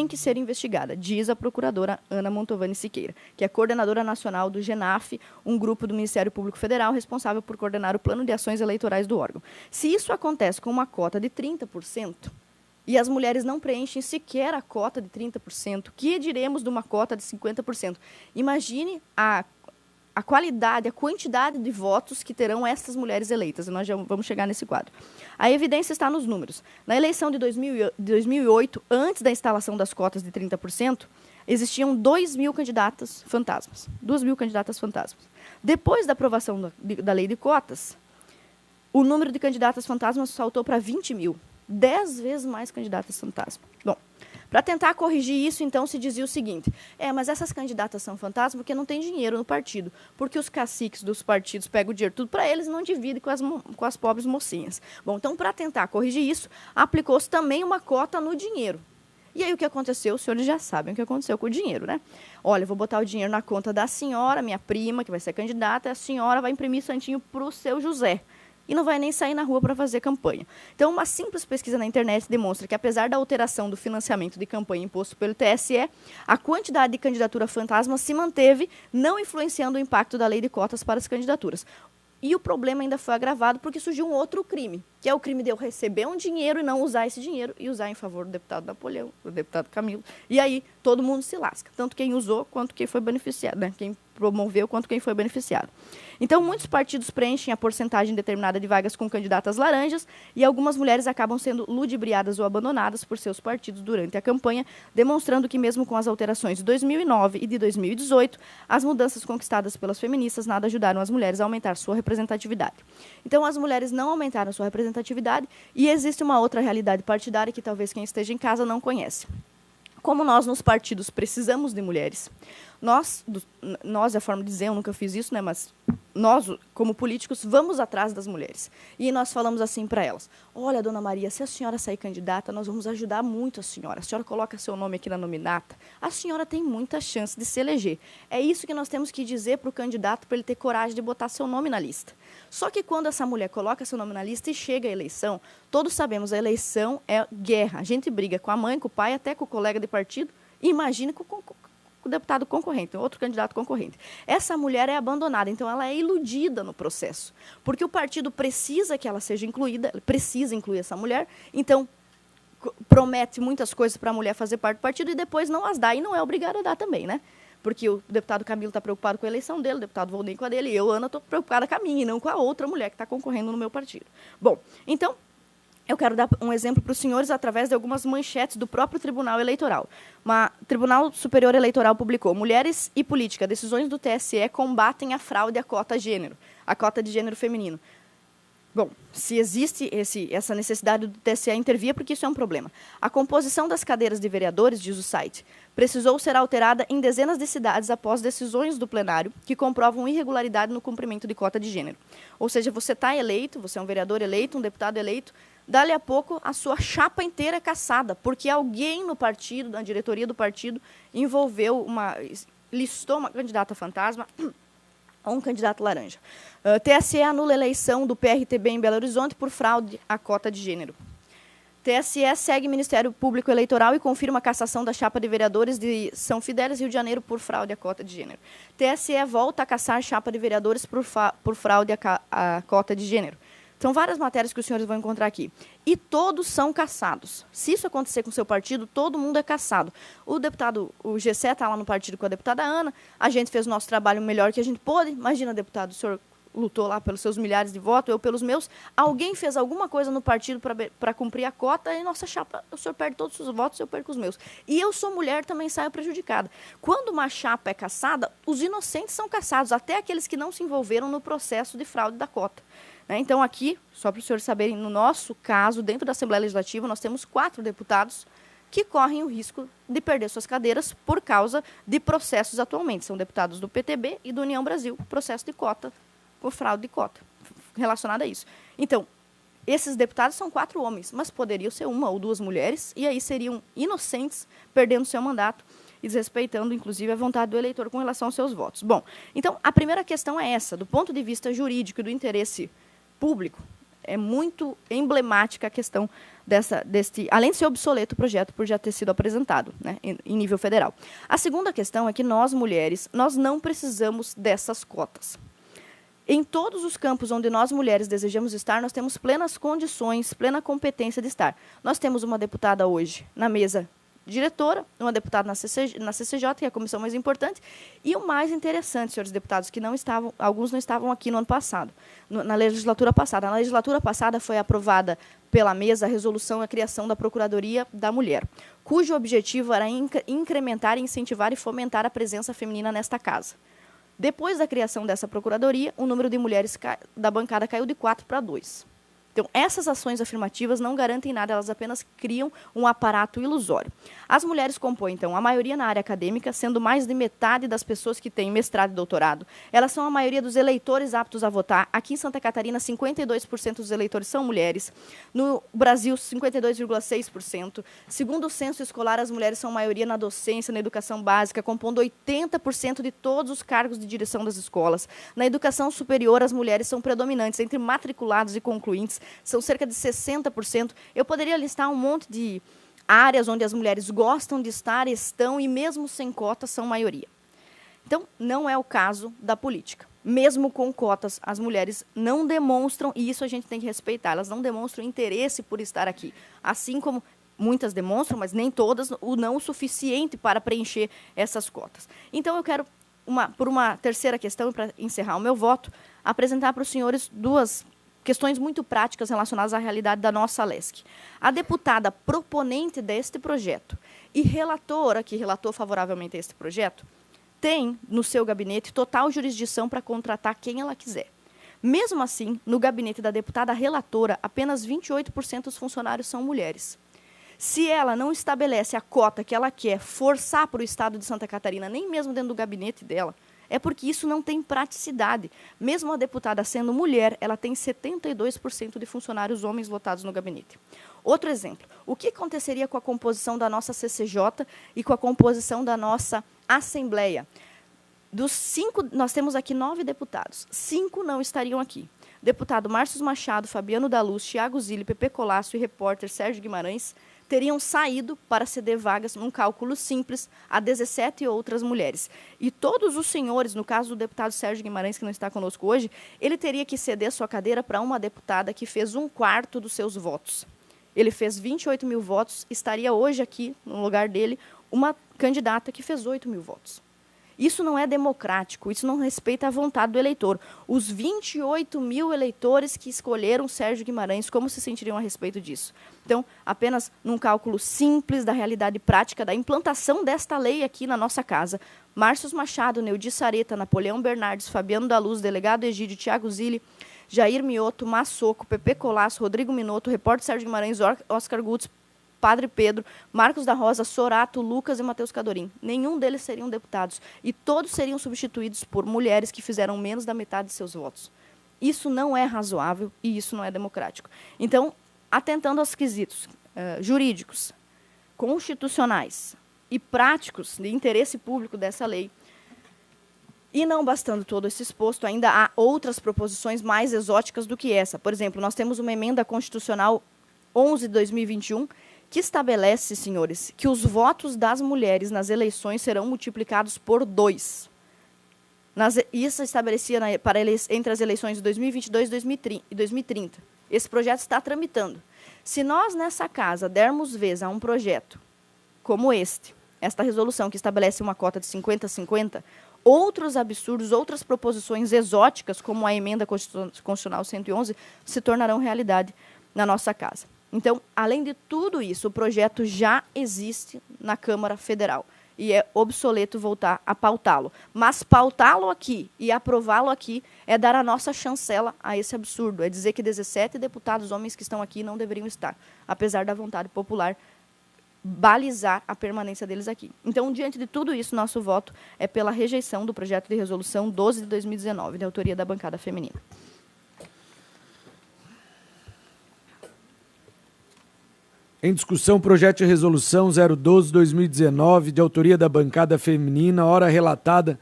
que ser investigada, diz a procuradora Ana Montovani Siqueira, que é coordenadora nacional do GENAF, um grupo do Ministério Público Federal responsável por coordenar o plano de ações eleitorais do órgão. Se isso acontece com uma cota de 30%, e as mulheres não preenchem sequer a cota de 30%, que diremos de uma cota de 50%? Imagine a qualidade, a quantidade de votos que terão essas mulheres eleitas. E nós já vamos chegar nesse quadro. A evidência está nos números. Na eleição de 2008, antes da instalação das cotas de 30%, existiam 2.000 candidatas fantasmas. 2.000 candidatas fantasmas. Depois da aprovação da lei de cotas, o número de candidatas fantasmas saltou para 20.000. 10 vezes mais candidatas fantasma. Bom, para tentar corrigir isso, então, se dizia o seguinte, mas essas candidatas são fantasmas porque não tem dinheiro no partido, porque os caciques dos partidos pegam o dinheiro tudo para eles e não dividem com as pobres mocinhas. Bom, então, para tentar corrigir isso, aplicou-se também uma cota no dinheiro. E aí o que aconteceu? Os senhores já sabem o que aconteceu com o dinheiro, né? Olha, eu vou botar o dinheiro na conta da senhora, minha prima, que vai ser candidata, e a senhora vai imprimir santinho para o seu José. E não vai nem sair na rua para fazer campanha. Então, uma simples pesquisa na internet demonstra que, apesar da alteração do financiamento de campanha imposto pelo TSE, a quantidade de candidatura fantasma se manteve, não influenciando o impacto da lei de cotas para as candidaturas. E o problema ainda foi agravado porque surgiu um outro crime, que é o crime de eu receber um dinheiro e não usar esse dinheiro e usar em favor do deputado Napoleão, do deputado Camilo. E aí todo mundo se lasca, tanto quem usou quanto quem foi beneficiado, né? Quem promoveu quanto quem foi beneficiado. Então, muitos partidos preenchem a porcentagem determinada de vagas com candidatas laranjas e algumas mulheres acabam sendo ludibriadas ou abandonadas por seus partidos durante a campanha, demonstrando que mesmo com as alterações de 2009 e de 2018, as mudanças conquistadas pelas feministas nada ajudaram as mulheres a aumentar sua representatividade. Então, as mulheres não aumentaram sua representatividade e existe uma outra realidade partidária que talvez quem esteja em casa não conhece. Como nós, nos partidos, precisamos de mulheres, nós é a forma de dizer, eu nunca fiz isso, né, mas nós, como políticos, vamos atrás das mulheres. E nós falamos assim para elas, olha, dona Maria, se a senhora sair candidata, nós vamos ajudar muito a senhora coloca seu nome aqui na nominata, a senhora tem muita chance de se eleger. É isso que nós temos que dizer para o candidato, para ele ter coragem de botar seu nome na lista. Só que quando essa mulher coloca seu nome na lista e chega a eleição, todos sabemos, a eleição é guerra. A gente briga com a mãe, com o pai, até com o colega de partido, e imagine com o deputado concorrente, outro candidato concorrente. Essa mulher é abandonada, então ela é iludida no processo, porque o partido precisa que ela seja incluída, precisa incluir essa mulher, então promete muitas coisas para a mulher fazer parte do partido e depois não as dá, e não é obrigado a dar também, né? Porque o deputado Camilo está preocupado com a eleição dele, o deputado Volney com a dele, e eu, Ana, estou preocupada com a minha e não com a outra mulher que está concorrendo no meu partido. Bom, então, Eu quero dar um exemplo para os senhores através de algumas manchetes do próprio Tribunal Eleitoral. O Tribunal Superior Eleitoral publicou: Mulheres e política, decisões do TSE combatem a fraude à cota gênero, a cota de gênero feminino. Bom, se existe essa necessidade do TSE intervir, porque isso é um problema. A composição das cadeiras de vereadores, diz o site, precisou ser alterada em dezenas de cidades após decisões do plenário que comprovam irregularidade no cumprimento de cota de gênero. Ou seja, você está eleito, você é um vereador eleito, um deputado eleito, dali a pouco a sua chapa inteira é cassada, porque alguém no partido, na diretoria do partido, listou uma candidata fantasma ou um candidato laranja. TSE anula a eleição do PRTB em Belo Horizonte por fraude à cota de gênero. TSE segue Ministério Público Eleitoral e confirma a cassação da chapa de vereadores de São Fidélis, Rio de Janeiro, por fraude à cota de gênero. TSE volta a cassar chapa de vereadores por fraude à cota de gênero. São várias matérias que os senhores vão encontrar aqui. E todos são cassados. Se isso acontecer com o seu partido, todo mundo é cassado. O Gessé está lá no partido com a deputada Ana, a gente fez o nosso trabalho melhor que a gente pôde. Imagina, deputado, o senhor lutou lá pelos seus milhares de votos, eu pelos meus. Alguém fez alguma coisa no partido para cumprir a cota e nossa chapa, o senhor perde todos os votos, eu perco os meus. E eu sou mulher, também saio prejudicada. Quando uma chapa é cassada, os inocentes são cassados, até aqueles que não se envolveram no processo de fraude da cota. Então, aqui, só para os senhores saberem, no nosso caso, dentro da Assembleia Legislativa, nós temos 4 deputados que correm o risco de perder suas cadeiras por causa de processos atualmente. São deputados do PTB e do União Brasil, processo de cota, por fraude de cota, relacionado a isso. Então, esses deputados são 4 homens, mas poderiam ser 1 ou 2 mulheres, e aí seriam inocentes, perdendo seu mandato e desrespeitando, inclusive, a vontade do eleitor com relação aos seus votos. Bom, então, a primeira questão é essa. Do ponto de vista jurídico e do interesse público, é muito emblemática a questão além de ser obsoleto o projeto por já ter sido apresentado, né, em nível federal. A segunda questão é que nós, mulheres, nós não precisamos dessas cotas. Em todos os campos onde nós, mulheres, desejamos estar, nós temos plenas condições, plena competência de estar. Nós temos uma deputada hoje na mesa diretora, uma deputada na CCJ, que é a comissão mais importante, e o mais interessante, senhores deputados, que alguns não estavam aqui no ano passado, na legislatura passada. Na legislatura passada foi aprovada pela mesa a resolução a criação da Procuradoria da Mulher, cujo objetivo era incrementar, incentivar e fomentar a presença feminina nesta casa. Depois da criação dessa procuradoria, o número de mulheres da bancada caiu de 4 para 2. Então, essas ações afirmativas não garantem nada, elas apenas criam um aparato ilusório. As mulheres compõem, então, a maioria na área acadêmica, sendo mais de metade das pessoas que têm mestrado e doutorado. Elas são a maioria dos eleitores aptos a votar. Aqui em Santa Catarina, 52% dos eleitores são mulheres. No Brasil, 52,6%. Segundo o censo escolar, as mulheres são a maioria na docência, na educação básica, compondo 80% de todos os cargos de direção das escolas. Na educação superior, as mulheres são predominantes entre matriculados e concluintes. São cerca de 60%. Eu poderia listar um monte de áreas onde as mulheres gostam de estar, estão, e mesmo sem cotas, são maioria. Então, não é o caso da política. Mesmo com cotas, as mulheres não demonstram, e isso a gente tem que respeitar, elas não demonstram interesse por estar aqui. Assim como muitas demonstram, mas nem todas, o suficiente para preencher essas cotas. Então, eu quero, por uma terceira questão, para encerrar o meu voto, apresentar para os senhores 2 questões muito práticas relacionadas à realidade da nossa LESC. A deputada proponente deste projeto e relatora, que relatou favoravelmente a este projeto, tem no seu gabinete total jurisdição para contratar quem ela quiser. Mesmo assim, no gabinete da deputada relatora, apenas 28% dos funcionários são mulheres. Se ela não estabelece a cota que ela quer forçar para o Estado de Santa Catarina, nem mesmo dentro do gabinete dela, é porque isso não tem praticidade. Mesmo a deputada sendo mulher, ela tem 72% de funcionários homens votados no gabinete. Outro exemplo, o que aconteceria com a composição da nossa CCJ e com a composição da nossa Assembleia? Dos 5, nós temos aqui 9 deputados, 5 não estariam aqui. Deputado Márcio Machado, Fabiano da Luz, Thiago Zilli, Pepe Colasso e repórter Sérgio Guimarães teriam saído para ceder vagas num cálculo simples a 17 outras mulheres. E todos os senhores, no caso do deputado Sérgio Guimarães, que não está conosco hoje, ele teria que ceder sua cadeira para uma deputada que fez 1/4 dos seus votos. Ele fez 28 mil votos, estaria hoje aqui, no lugar dele, uma candidata que fez 8 mil votos. Isso não é democrático, isso não respeita a vontade do eleitor. Os 28 mil eleitores que escolheram Sérgio Guimarães, como se sentiriam a respeito disso? Então, apenas num cálculo simples da realidade prática da implantação desta lei aqui na nossa casa, Márcio Machado, Neudi Sareta, Napoleão Bernardes, Fabiano da Luz, delegado Egídio, Thiago Zilli, Jair Mioto, Massoco, Pepe Colasso, Rodrigo Minotto, repórter Sérgio Guimarães, Oscar Gutz, Padre Pedro, Marcos da Rosa, Sorato, Lucas e Matheus Cadorim. Nenhum deles seriam deputados e todos seriam substituídos por mulheres que fizeram menos da metade de seus votos. Isso não é razoável e isso não é democrático. Então, atentando aos quesitos jurídicos, constitucionais e práticos de interesse público dessa lei, e não bastando todo esse exposto, ainda há outras proposições mais exóticas do que essa. Por exemplo, nós temos uma emenda constitucional 11 de 2021, que estabelece, senhores, que os votos das mulheres nas eleições serão multiplicados por 2. Isso estabelecia entre as eleições de 2022 e 2030. Esse projeto está tramitando. Se nós, nessa casa, dermos vez a um projeto como esta resolução que estabelece uma cota de 50-50, outros absurdos, outras proposições exóticas, como a emenda constitucional 111, se tornarão realidade na nossa casa. Então, além de tudo isso, o projeto já existe na Câmara Federal e é obsoleto voltar a pautá-lo. Mas pautá-lo aqui e aprová-lo aqui é dar a nossa chancela a esse absurdo, é dizer que 17 deputados homens que estão aqui não deveriam estar, apesar da vontade popular balizar a permanência deles aqui. Então, diante de tudo isso, nosso voto é pela rejeição do projeto de resolução 12 de 2019, de autoria da bancada feminina. Em discussão, projeto de resolução 012/2019, de autoria da bancada feminina, ora relatada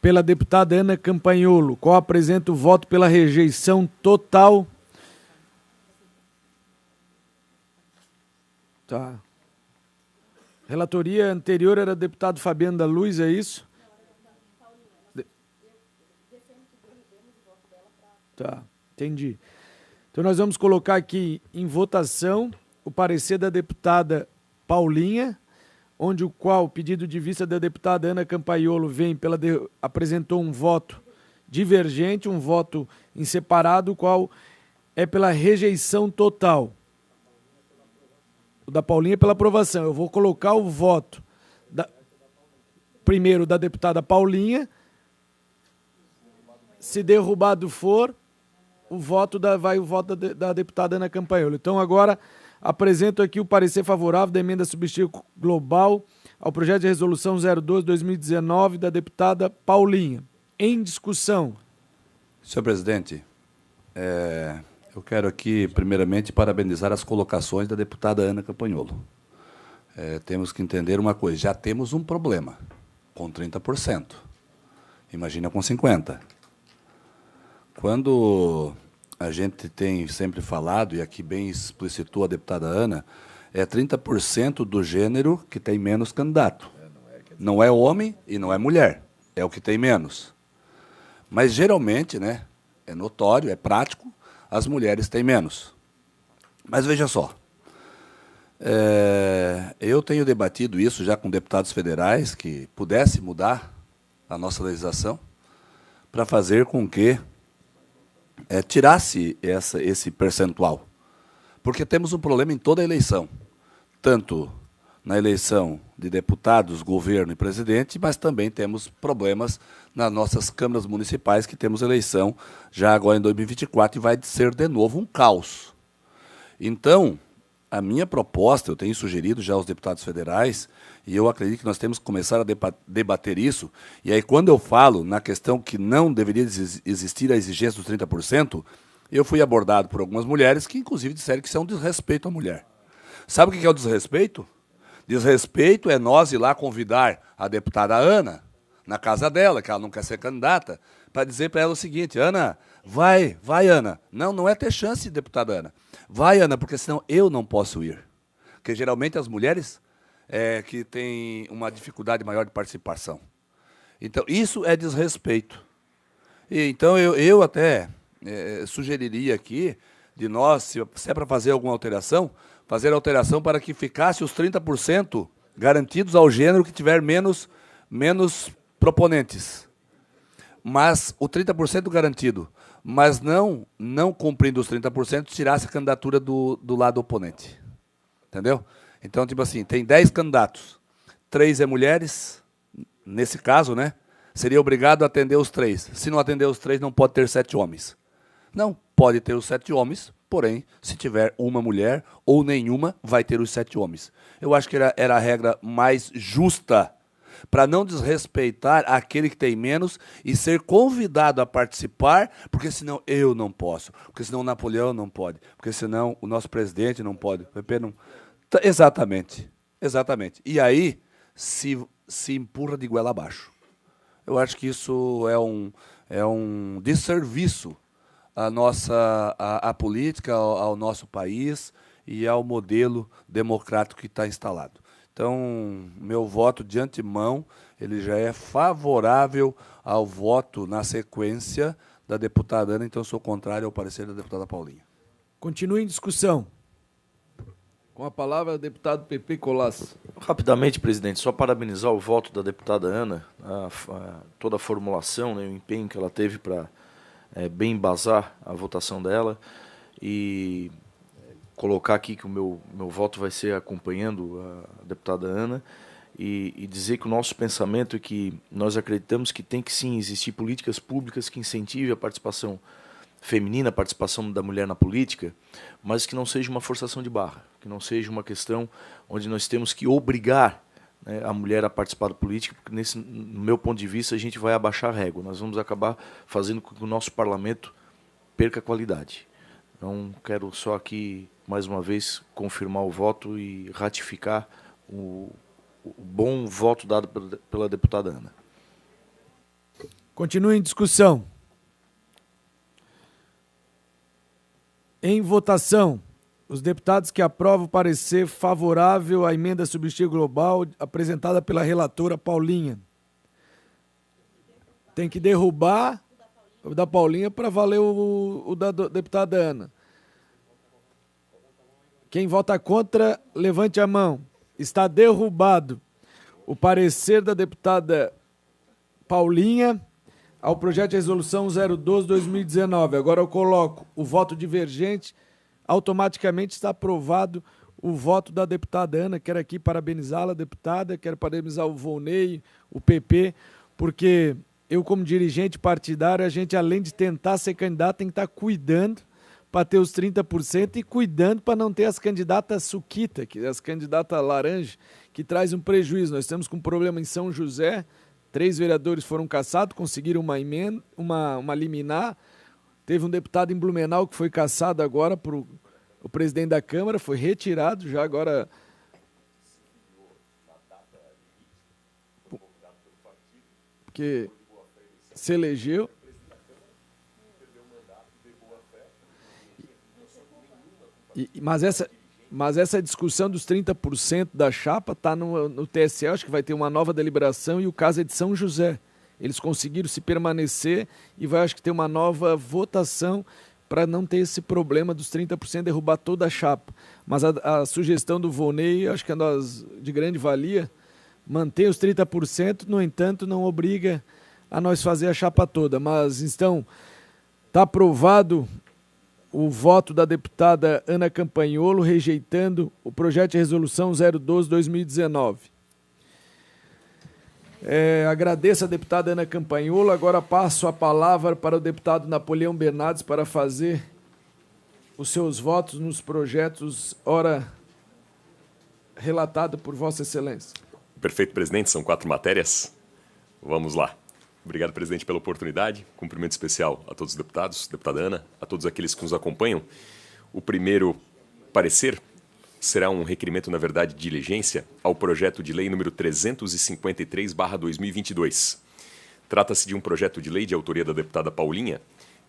pela deputada Ana Campanholo, qual apresenta o voto pela rejeição total. Tá. Relatoria anterior era deputado Fabiano da Luz, é isso? Tá, entendi. Então nós vamos colocar aqui em votação o parecer da deputada Paulinha, onde o qual o pedido de vista da deputada Ana Campanholo apresentou um voto divergente, um voto em separado, o qual é pela rejeição total. O da Paulinha é pela aprovação. Eu vou colocar o voto primeiro da deputada Paulinha. Se derrubado for, vai o voto da deputada Ana Campanholo. Então agora apresento aqui o parecer favorável da emenda substitutiva global ao projeto de resolução 012/2019 da deputada Paulinha. Em discussão. Senhor presidente, eu quero aqui, primeiramente, parabenizar as colocações da deputada Ana Campanholo. Temos que entender uma coisa, já temos um problema com 30%. Imagina com 50%. Quando a gente tem sempre falado, e aqui bem explicitou a deputada Ana, é 30% do gênero que tem menos candidato. Não é homem e não é mulher, é o que tem menos. Mas, geralmente, né, é notório, é prático, as mulheres têm menos. Mas veja só, eu tenho debatido isso já com deputados federais, que pudesse mudar a nossa legislação para fazer com que tirasse esse percentual. Porque temos um problema em toda a eleição, tanto na eleição de deputados, governo e presidente, mas também temos problemas nas nossas câmaras municipais, que temos eleição já agora em 2024 e vai ser de novo um caos. Então, a minha proposta, eu tenho sugerido já aos deputados federais, e eu acredito que nós temos que começar a debater isso, e aí quando eu falo na questão que não deveria existir a exigência dos 30%, eu fui abordado por algumas mulheres que, inclusive, disseram que isso é um desrespeito à mulher. Sabe o que é o desrespeito? Desrespeito é nós ir lá convidar a deputada Ana, na casa dela, que ela não quer ser candidata, para dizer para ela o seguinte: Ana, vai, Ana. Não é ter chance, deputada Ana. Vai, Ana, porque senão eu não posso ir. Porque geralmente as mulheres que têm uma dificuldade maior de participação. Então, isso é desrespeito. Então, eu até sugeriria aqui, de nós, se é para fazer alguma alteração, fazer alteração para que ficasse os 30% garantidos ao gênero que tiver menos proponentes, mas o 30% garantido, mas não cumprindo os 30%, tirasse a candidatura do lado oponente. Entendeu? Então, tipo assim, tem 10 candidatos, 3 é mulheres, nesse caso, né? Seria obrigado a atender os 3. Se não atender os 3, não pode ter 7 homens. Não, pode ter os 7 homens, porém, se tiver uma mulher ou nenhuma, vai ter os 7 homens. Eu acho que era a regra mais justa, para não desrespeitar aquele que tem menos e ser convidado a participar, porque senão eu não posso, porque senão o Napoleão não pode, porque senão o nosso presidente não pode, o PP não... Exatamente, exatamente. E aí se empurra de goela abaixo. Eu acho que isso é um desserviço à à política, ao nosso país e ao modelo democrático que está instalado. Então, meu voto de antemão, ele já é favorável ao voto na sequência da deputada Ana, então sou contrário ao parecer da deputada Paulinha. Continue em discussão. Com a palavra, deputado PP Colasso. Rapidamente, presidente, só parabenizar o voto da deputada Ana, toda a formulação, né, o empenho que ela teve para bem embasar a votação dela e colocar aqui que o meu voto vai ser acompanhando a deputada Ana e dizer que o nosso pensamento é que nós acreditamos que tem que sim existir políticas públicas que incentivem a participação feminina, a participação da mulher na política, mas que não seja uma forçação de barra, que não seja uma questão onde nós temos que obrigar, né, a mulher a participar da política, porque no meu ponto de vista a gente vai abaixar a régua, nós vamos acabar fazendo com que o nosso parlamento perca qualidade. Então, quero só aqui, mais uma vez, confirmar o voto e ratificar o bom voto dado pela deputada Ana. Continue em discussão. Em votação, os deputados que aprovam o parecer favorável à emenda substitutiva global apresentada pela relatora Paulinha. Tem que derrubar o da Paulinha para valer o da deputada Ana. Quem vota contra, levante a mão. Está derrubado o parecer da deputada Paulinha ao projeto de resolução 012/2019. Agora eu coloco o voto divergente, automaticamente está aprovado o voto da deputada Ana. Quero aqui parabenizá-la, deputada, quero parabenizar o Volney, o PP, porque eu, como dirigente partidário, a gente, além de tentar ser candidato, tem que estar cuidando para ter os 30% e cuidando para não ter as candidatas suquita, as candidatas laranja, que traz um prejuízo. Nós estamos com um problema em São José, 3 vereadores foram cassados, conseguiram uma emenda, uma liminar. Teve um deputado em Blumenau que foi cassado agora por o presidente da Câmara, foi retirado já agora. Porque se elegeu. Mas essa discussão dos 30% da chapa está no TSE, acho que vai ter uma nova deliberação e o caso é de São José. Eles conseguiram se permanecer e vai, acho que, ter uma nova votação para não ter esse problema dos 30% derrubar toda a chapa. Mas a sugestão do Volney, acho que é de grande valia, manter os 30%, no entanto, não obriga a nós fazer a chapa toda. Mas, então, está aprovado o voto da deputada Ana Campagnolo rejeitando o projeto de resolução 012/2019. Agradeço a deputada Ana Campagnolo. Agora passo a palavra para o deputado Napoleão Bernardes para fazer os seus votos nos projetos ora relatado por Vossa Excelência. Perfeito, presidente. São 4 matérias. Vamos lá. Obrigado, presidente, pela oportunidade. Cumprimento especial a todos os deputados, deputada Ana, a todos aqueles que nos acompanham. O primeiro parecer será um requerimento, na verdade, de diligência ao projeto de lei número 353/2022. Trata-se de um projeto de lei de autoria da deputada Paulinha,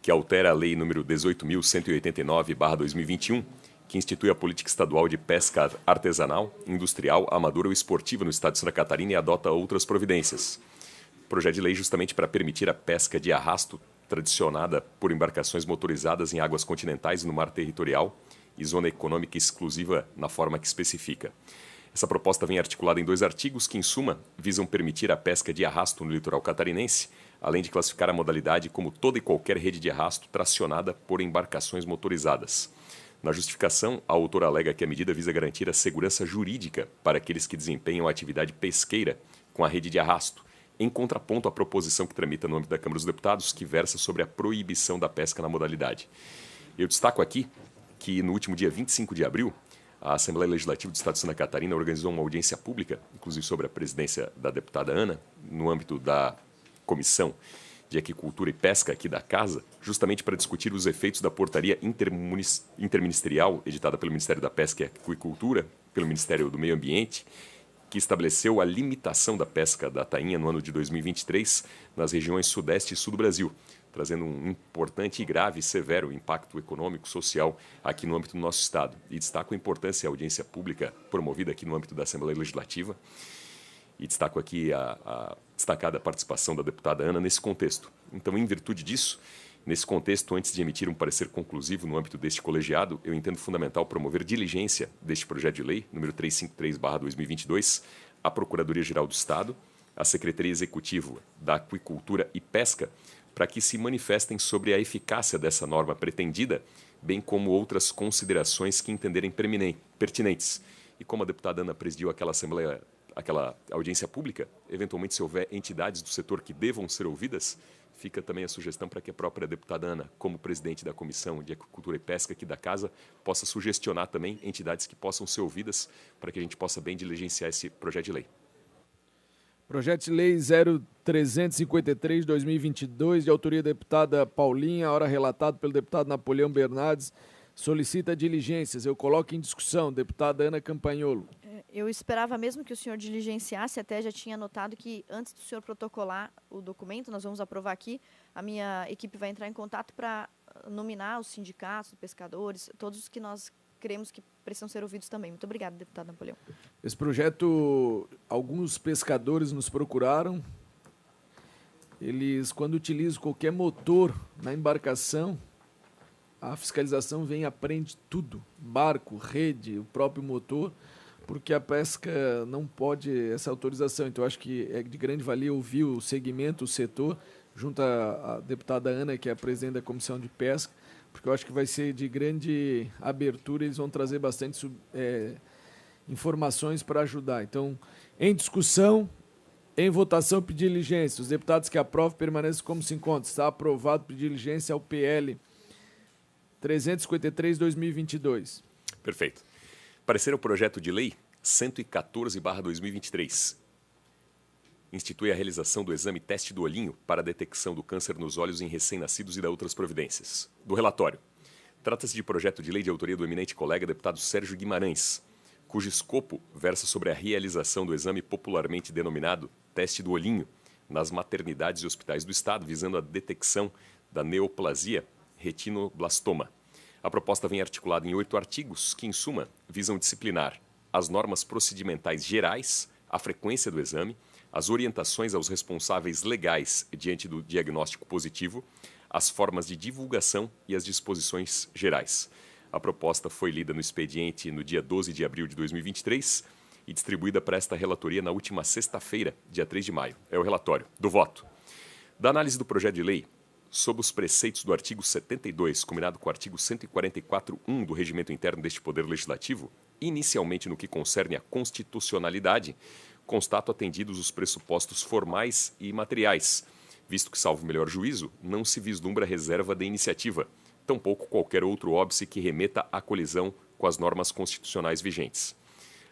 que altera a lei número 18.189/2021, que institui a política estadual de pesca artesanal, industrial, amadora ou esportiva no estado de Santa Catarina e adota outras providências. Projeto de lei justamente para permitir a pesca de arrasto tradicionada por embarcações motorizadas em águas continentais e no mar territorial e zona econômica exclusiva na forma que especifica. Essa proposta vem articulada em 2 artigos que, em suma, visam permitir a pesca de arrasto no litoral catarinense, além de classificar a modalidade como toda e qualquer rede de arrasto tracionada por embarcações motorizadas. Na justificação, a autora alega que a medida visa garantir a segurança jurídica para aqueles que desempenham a atividade pesqueira com a rede de arrasto, em contraponto à proposição que tramita no âmbito da Câmara dos Deputados, que versa sobre a proibição da pesca na modalidade. Eu destaco aqui que, no último dia 25 de abril, a Assembleia Legislativa do Estado de Santa Catarina organizou uma audiência pública, inclusive sobre a presidência da deputada Ana, no âmbito da Comissão de Aquicultura e Pesca aqui da Casa, justamente para discutir os efeitos da portaria interministerial editada pelo Ministério da Pesca e Aquicultura, pelo Ministério do Meio Ambiente, que estabeleceu a limitação da pesca da tainha no ano de 2023 nas regiões sudeste e sul do Brasil, trazendo um importante e grave e severo impacto econômico, social aqui no âmbito do nosso Estado. E destaco a importância da audiência pública promovida aqui no âmbito da Assembleia Legislativa. E destaco aqui a destacada participação da deputada Ana nesse contexto. Então, em virtude disso, nesse contexto, antes de emitir um parecer conclusivo no âmbito deste colegiado, eu entendo fundamental promover diligência deste projeto de lei, número 353/2022, à Procuradoria-Geral do Estado, à Secretaria Executiva da Aquicultura e Pesca, para que se manifestem sobre a eficácia dessa norma pretendida, bem como outras considerações que entenderem pertinentes. E como a deputada Ana presidiu aquela audiência pública, eventualmente, se houver entidades do setor que devam ser ouvidas, fica também a sugestão para que a própria deputada Ana, como presidente da Comissão de Aquicultura e Pesca aqui da Casa, possa sugestionar também entidades que possam ser ouvidas para que a gente possa bem diligenciar esse projeto de lei. Projeto de Lei 0353/2022, de autoria da deputada Paulinha, ora relatado pelo deputado Napoleão Bernardes, solicita diligências. Eu coloco em discussão. Deputada Ana Campagnolo. Eu esperava mesmo que o senhor diligenciasse, até já tinha notado que antes do senhor protocolar o documento, nós vamos aprovar aqui, a minha equipe vai entrar em contato para nominar os sindicatos, os pescadores, todos os que nós queremos que precisam ser ouvidos também. Muito obrigada, deputado Napoleão. Esse projeto, alguns pescadores nos procuraram. Eles, quando utilizam qualquer motor na embarcação, a fiscalização vem e apreende tudo. Barco, rede, o próprio motor, porque a pesca não pode essa autorização. Então, acho que é de grande valia ouvir o segmento, o setor, junto à deputada Ana, que é a presidente da Comissão de Pesca, porque eu acho que vai ser de grande abertura, eles vão trazer bastante informações para ajudar. Então, em discussão, em votação, pedir diligência. Os deputados que aprovam permanecem como se encontram. Está aprovado pedir diligência ao PL 353/2022. Perfeito. Parecer ao projeto de lei 114/2023. Institui a realização do exame teste do olhinho para a detecção do câncer nos olhos em recém-nascidos e da outras providências. Do relatório. Trata-se de projeto de lei de autoria do eminente colega deputado Sérgio Guimarães, cujo escopo versa sobre a realização do exame popularmente denominado teste do olhinho nas maternidades e hospitais do Estado, visando a detecção da neoplasia retinoblastoma. A proposta vem articulada em 8 artigos que, em suma, visam disciplinar as normas procedimentais gerais, a frequência do exame, as orientações aos responsáveis legais diante do diagnóstico positivo, as formas de divulgação e as disposições gerais. A proposta foi lida no expediente no dia 12 de abril de 2023 e distribuída para esta relatoria na última sexta-feira, dia 3 de maio. É o relatório do voto. Da análise do projeto de lei, sob os preceitos do artigo 72, combinado com o artigo 144.1 do Regimento Interno deste Poder Legislativo, inicialmente no que concerne à constitucionalidade, constato atendidos os pressupostos formais e materiais, visto que, salvo melhor juízo, não se vislumbra reserva de iniciativa, tampouco qualquer outro óbice que remeta à colisão com as normas constitucionais vigentes.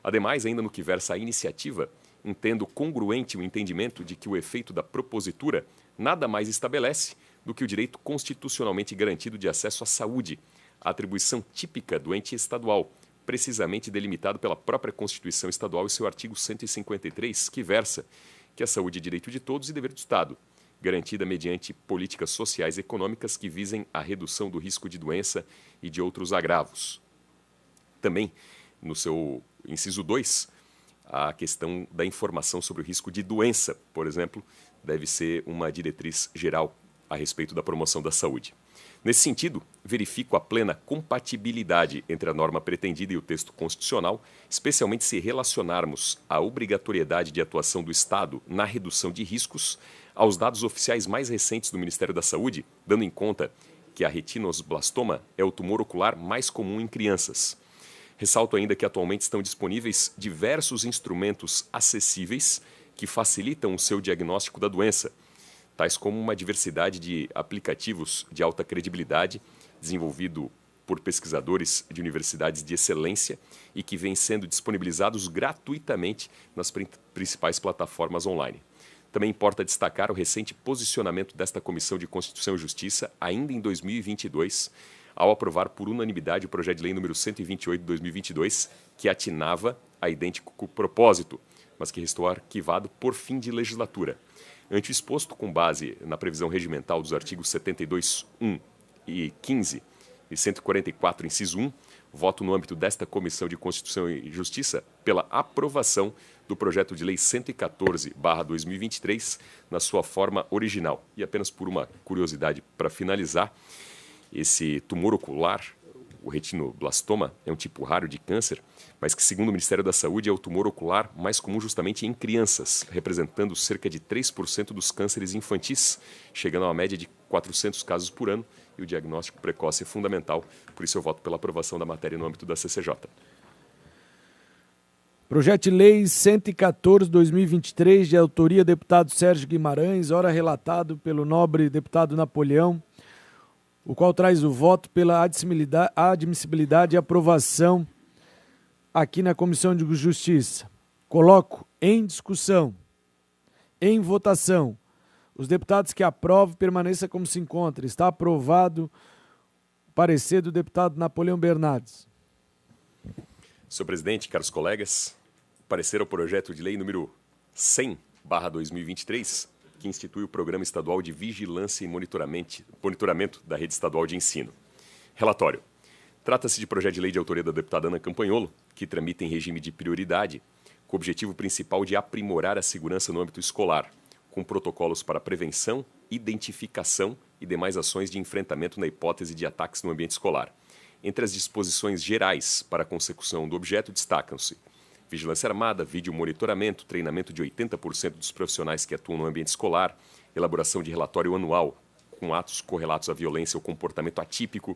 Ademais, ainda no que versa a iniciativa, entendo congruente o entendimento de que o efeito da propositura nada mais estabelece do que o direito constitucionalmente garantido de acesso à saúde, a atribuição típica do ente estadual, precisamente delimitado pela própria Constituição Estadual e seu artigo 153, que versa que a saúde é direito de todos e dever do Estado, garantida mediante políticas sociais e econômicas que visem a redução do risco de doença e de outros agravos. Também, no seu inciso 2, a questão da informação sobre o risco de doença, por exemplo, deve ser uma diretriz geral a respeito da promoção da saúde. Nesse sentido, verifico a plena compatibilidade entre a norma pretendida e o texto constitucional, especialmente se relacionarmos a obrigatoriedade de atuação do Estado na redução de riscos aos dados oficiais mais recentes do Ministério da Saúde, dando em conta que a retinoblastoma é o tumor ocular mais comum em crianças. Ressalto ainda que atualmente estão disponíveis diversos instrumentos acessíveis que facilitam o seu diagnóstico da doença, tais como uma diversidade de aplicativos de alta credibilidade, desenvolvido por pesquisadores de universidades de excelência e que vêm sendo disponibilizados gratuitamente nas principais plataformas online. Também importa destacar o recente posicionamento desta Comissão de Constituição e Justiça, ainda em 2022, ao aprovar por unanimidade o projeto de lei número 128 de 2022, que atinava a idêntico propósito, mas que restou arquivado por fim de legislatura. Ante o exposto, com base na previsão regimental dos artigos 72(1) e 15 e 144, inciso 1, voto no âmbito desta Comissão de Constituição e Justiça pela aprovação do projeto de lei 114/2023 na sua forma original. E apenas por uma curiosidade para finalizar, esse tumor ocular, o retinoblastoma, é um tipo raro de câncer, mas que, segundo o Ministério da Saúde, é o tumor ocular mais comum justamente em crianças, representando cerca de 3% dos cânceres infantis, chegando a uma média de 400 casos por ano, e o diagnóstico precoce é fundamental. Por isso eu voto pela aprovação da matéria no âmbito da CCJ. Projeto de Lei 114/2023, de autoria do deputado Sérgio Guimarães, ora relatado pelo nobre deputado Napoleão, o qual traz o voto pela admissibilidade e aprovação aqui na Comissão de Justiça. Coloco em discussão, em votação. Os deputados que aprovam, permaneça como se encontra. Está aprovado o parecer do deputado Napoleão Bernardes. Senhor presidente, caros colegas, parecer ao projeto de lei número 100/2023, que institui o Programa Estadual de Vigilância e Monitoramento da Rede Estadual de Ensino. Relatório. Trata-se de projeto de lei de autoria da deputada Ana Campanholo, que tramita em regime de prioridade, com o objetivo principal de aprimorar a segurança no âmbito escolar, com protocolos para prevenção, identificação e demais ações de enfrentamento na hipótese de ataques no ambiente escolar. Entre as disposições gerais para a consecução do objeto destacam-se vigilância armada, vídeo monitoramento, treinamento de 80% dos profissionais que atuam no ambiente escolar, elaboração de relatório anual com atos correlatos à violência ou comportamento atípico,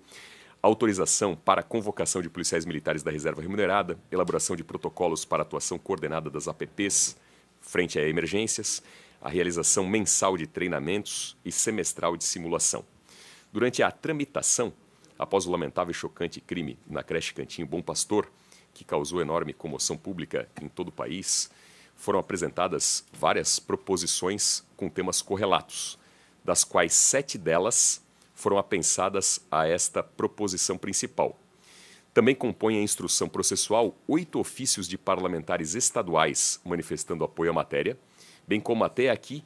autorização para a convocação de policiais militares da reserva remunerada, elaboração de protocolos para atuação coordenada das APPs frente a emergências, a realização mensal de treinamentos e semestral de simulação. Durante a tramitação, após o lamentável e chocante crime na creche Cantinho Bom Pastor, que causou enorme comoção pública em todo o país, foram apresentadas várias proposições com temas correlatos, das quais 7 delas foram apensadas a esta proposição principal. Também compõe a instrução processual 8 ofícios de parlamentares estaduais manifestando apoio à matéria, bem como até aqui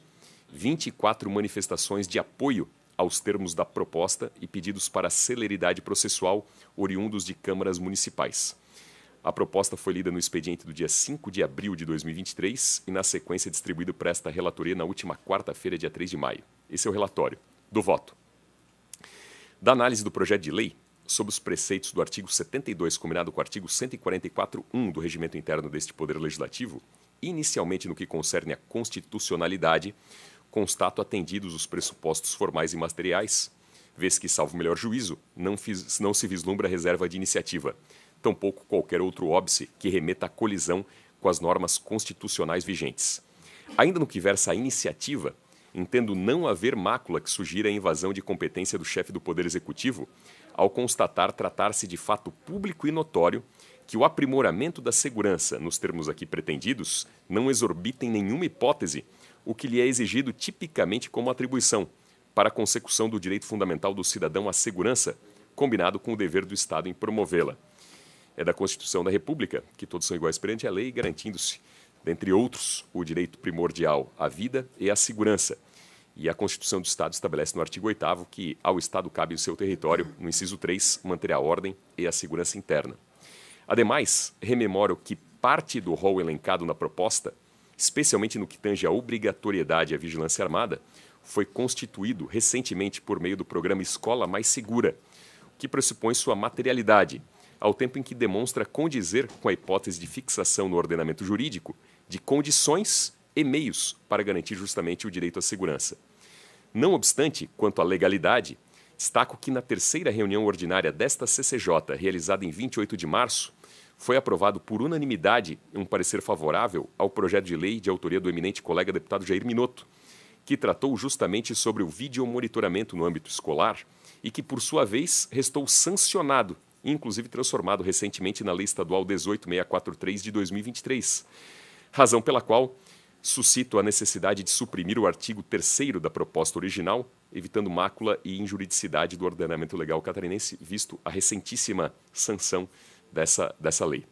24 manifestações de apoio aos termos da proposta e pedidos para celeridade processual oriundos de câmaras municipais. A proposta foi lida no expediente do dia 5 de abril de 2023 e, na sequência, distribuído para esta relatoria na última quarta-feira, dia 3 de maio. Esse é o relatório do voto. Da análise do projeto de lei, sob os preceitos do artigo 72, combinado com o artigo 144(1) do Regimento Interno deste Poder Legislativo, inicialmente no que concerne à constitucionalidade, constato atendidos os pressupostos formais e materiais, vez que, salvo melhor juízo, não se vislumbra reserva de iniciativa, tampouco qualquer outro óbice que remeta à colisão com as normas constitucionais vigentes. Ainda no que versa a iniciativa, entendo não haver mácula que sugira a invasão de competência do chefe do Poder Executivo, ao constatar tratar-se de fato público e notório que o aprimoramento da segurança, nos termos aqui pretendidos, não exorbita em nenhuma hipótese o que lhe é exigido tipicamente como atribuição para a consecução do direito fundamental do cidadão à segurança, combinado com o dever do Estado em promovê-la. É da Constituição da República que todos são iguais perante a lei, garantindo-se, dentre outros, o direito primordial à vida e à segurança. E a Constituição do Estado estabelece no artigo 8º que ao Estado cabe o seu território, no inciso 3, manter a ordem e a segurança interna. Ademais, rememoro que parte do rol elencado na proposta, especialmente no que tange à obrigatoriedade à vigilância armada, foi constituído recentemente por meio do programa Escola Mais Segura, que pressupõe sua materialidade, ao tempo em que demonstra condizer com a hipótese de fixação no ordenamento jurídico de condições e meios para garantir justamente o direito à segurança. Não obstante, quanto à legalidade, destaco que na terceira reunião ordinária desta CCJ, realizada em 28 de março, foi aprovado por unanimidade um parecer favorável ao projeto de lei de autoria do eminente colega deputado Jair Minotto, que tratou justamente sobre o videomonitoramento no âmbito escolar e que, por sua vez, restou sancionado, inclusive transformado recentemente na Lei Estadual 18643 de 2023, razão pela qual suscito a necessidade de suprimir o artigo 3º da proposta original, evitando mácula e injuridicidade do ordenamento legal catarinense, visto a recentíssima sanção dessa lei.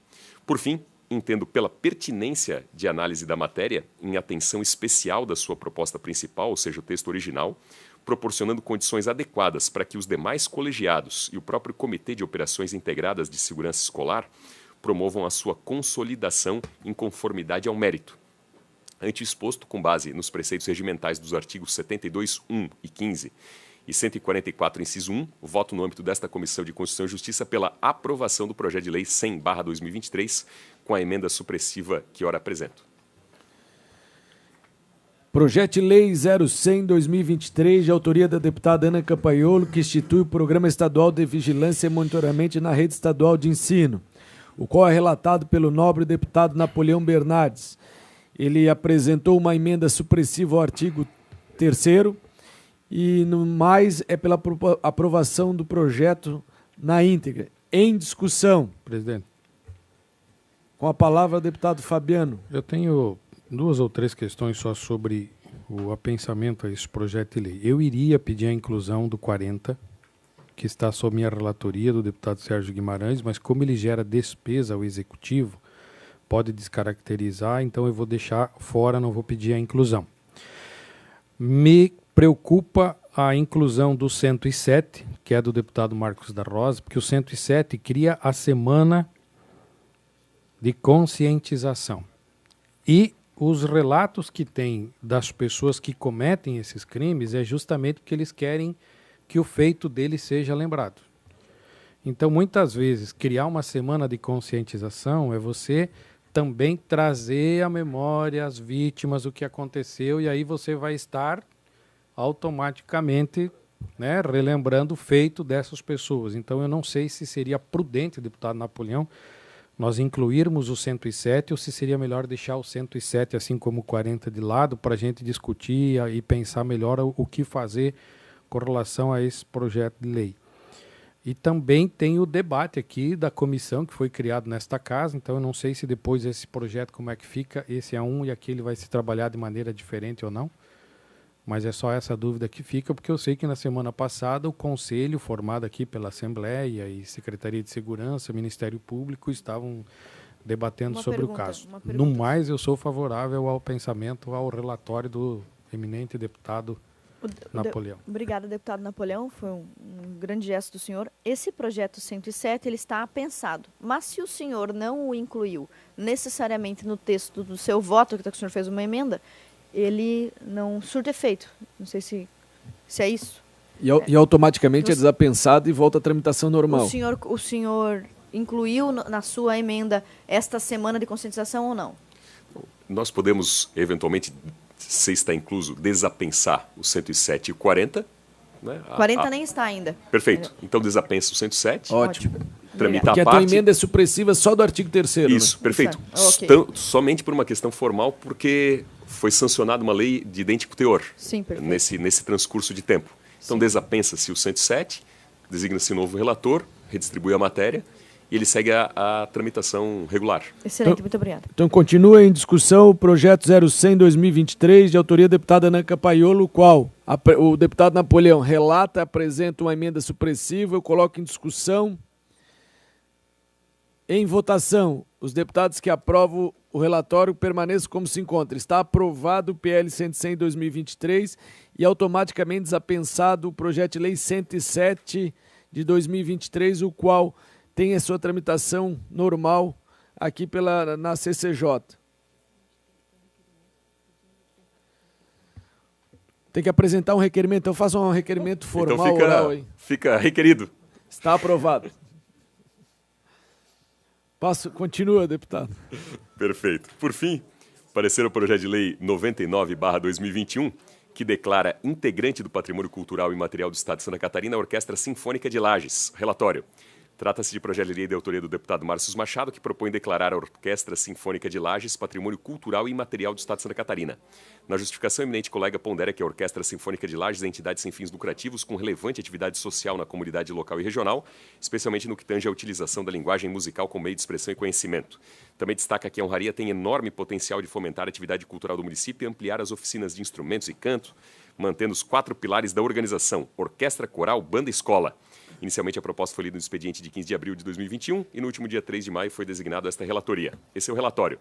Por fim, entendo pela pertinência de análise da matéria, em atenção especial da sua proposta principal, ou seja, o texto original, proporcionando condições adequadas para que os demais colegiados e o próprio Comitê de Operações Integradas de Segurança Escolar promovam a sua consolidação em conformidade ao mérito. Ante o exposto, com base nos preceitos regimentais dos artigos 72(1) e 15 e 144, inciso 1, voto no âmbito desta Comissão de Constituição e Justiça pela aprovação do projeto de lei 100/2023, com a emenda supressiva que ora apresento. Projeto de Lei 0100/2023, de autoria da deputada Ana Campaiolo, que institui o Programa Estadual de Vigilância e Monitoramento na Rede Estadual de Ensino, o qual é relatado pelo nobre deputado Napoleão Bernardes. Ele apresentou uma emenda supressiva ao artigo 3º e, no mais, é pela aprovação do projeto na íntegra. Em discussão. Presidente. Com a palavra, o deputado Fabiano. Eu tenho 2 ou 3 questões só sobre o apensamento a esse projeto de lei. Eu iria pedir a inclusão do 40, que está sob minha relatoria, do deputado Sérgio Guimarães, mas como ele gera despesa ao Executivo, pode descaracterizar, então eu vou deixar fora, não vou pedir a inclusão. Me preocupa a inclusão do 107, que é do deputado Marcos da Rosa, porque o 107 cria a semana de conscientização. E os relatos que tem das pessoas que cometem esses crimes é justamente porque eles querem que o feito deles seja lembrado. Então, muitas vezes, criar uma semana de conscientização é você também trazer à memória as vítimas, o que aconteceu, e aí você vai estar automaticamente, né, relembrando o feito dessas pessoas. Então, eu não sei se seria prudente, deputado Napoleão, nós incluirmos o 107 ou se seria melhor deixar o 107, assim como o 40, de lado, para a gente discutir e pensar melhor o que fazer com relação a esse projeto de lei. E também tem o debate aqui da comissão que foi criado nesta casa, então eu não sei se depois esse projeto como é que fica, esse é um e aquele vai se trabalhar de maneira diferente ou não, mas é só essa dúvida que fica, porque eu sei que na semana passada o conselho formado aqui pela Assembleia e Secretaria de Segurança, Ministério Público estavam debatendo sobre o caso. No mais, eu sou favorável ao pensamento, ao relatório do eminente deputado Napoleão. Obrigada, deputado Napoleão. Foi um grande gesto do senhor. Esse projeto 107 ele está pensado, mas se o senhor não o incluiu necessariamente no texto do seu voto, que o senhor fez uma emenda, ele não surte efeito. Não sei se é isso. E automaticamente é desapensado e volta à tramitação normal. O senhor incluiu na sua emenda esta semana de conscientização ou não? Nós podemos, eventualmente, se está incluso, desapensar o 107 e o 40. Né? 40 nem está ainda. Perfeito. Então desapensa o 107. Ótimo. Tramita que a a parte. tua emenda é supressiva só do artigo 3º. Isso, né? Perfeito. Okay. Somente por uma questão formal, porque foi sancionada uma lei de idêntico teor. Sim, perfeito. Nesse transcurso de tempo. Então desapensa-se o 107, designa-se novo relator, redistribui a matéria e ele segue a tramitação regular. Excelente, muito obrigada. Então continua em discussão o projeto 0100/2023, de autoria da deputada Ana Campaiolo, qual o deputado Napoleão relata, apresenta uma emenda supressiva, eu coloco em discussão. Em votação, os deputados que aprovam o relatório permaneçam como se encontra. Está aprovado o PL 100/2023 e automaticamente desapensado o projeto de lei 107 de 2023, o qual tem a sua tramitação normal aqui na CCJ. Tem que apresentar um requerimento, então faça um requerimento formal, então oral aí. Fica requerido Está aprovado. Continua, deputado. Perfeito. Por fim, parecer o projeto de lei 99/2021, que declara integrante do patrimônio cultural e material do Estado de Santa Catarina a Orquestra Sinfônica de Lages. Relatório. Trata-se de projeto de lei de autoria do deputado Márcio Machado, que propõe declarar a Orquestra Sinfônica de Lages patrimônio cultural e imaterial do Estado de Santa Catarina. Na justificação, o eminente colega pondera que a Orquestra Sinfônica de Lages é entidade sem fins lucrativos com relevante atividade social na comunidade local e regional, especialmente no que tange à utilização da linguagem musical como meio de expressão e conhecimento. Também destaca que a honraria tem enorme potencial de fomentar a atividade cultural do município e ampliar as oficinas de instrumentos e canto, mantendo os 4 pilares da organização: orquestra, coral, banda e escola. Inicialmente, a proposta foi lida no expediente de 15 de abril de 2021 e no último dia 3 de maio foi designado esta relatoria. Esse é o relatório.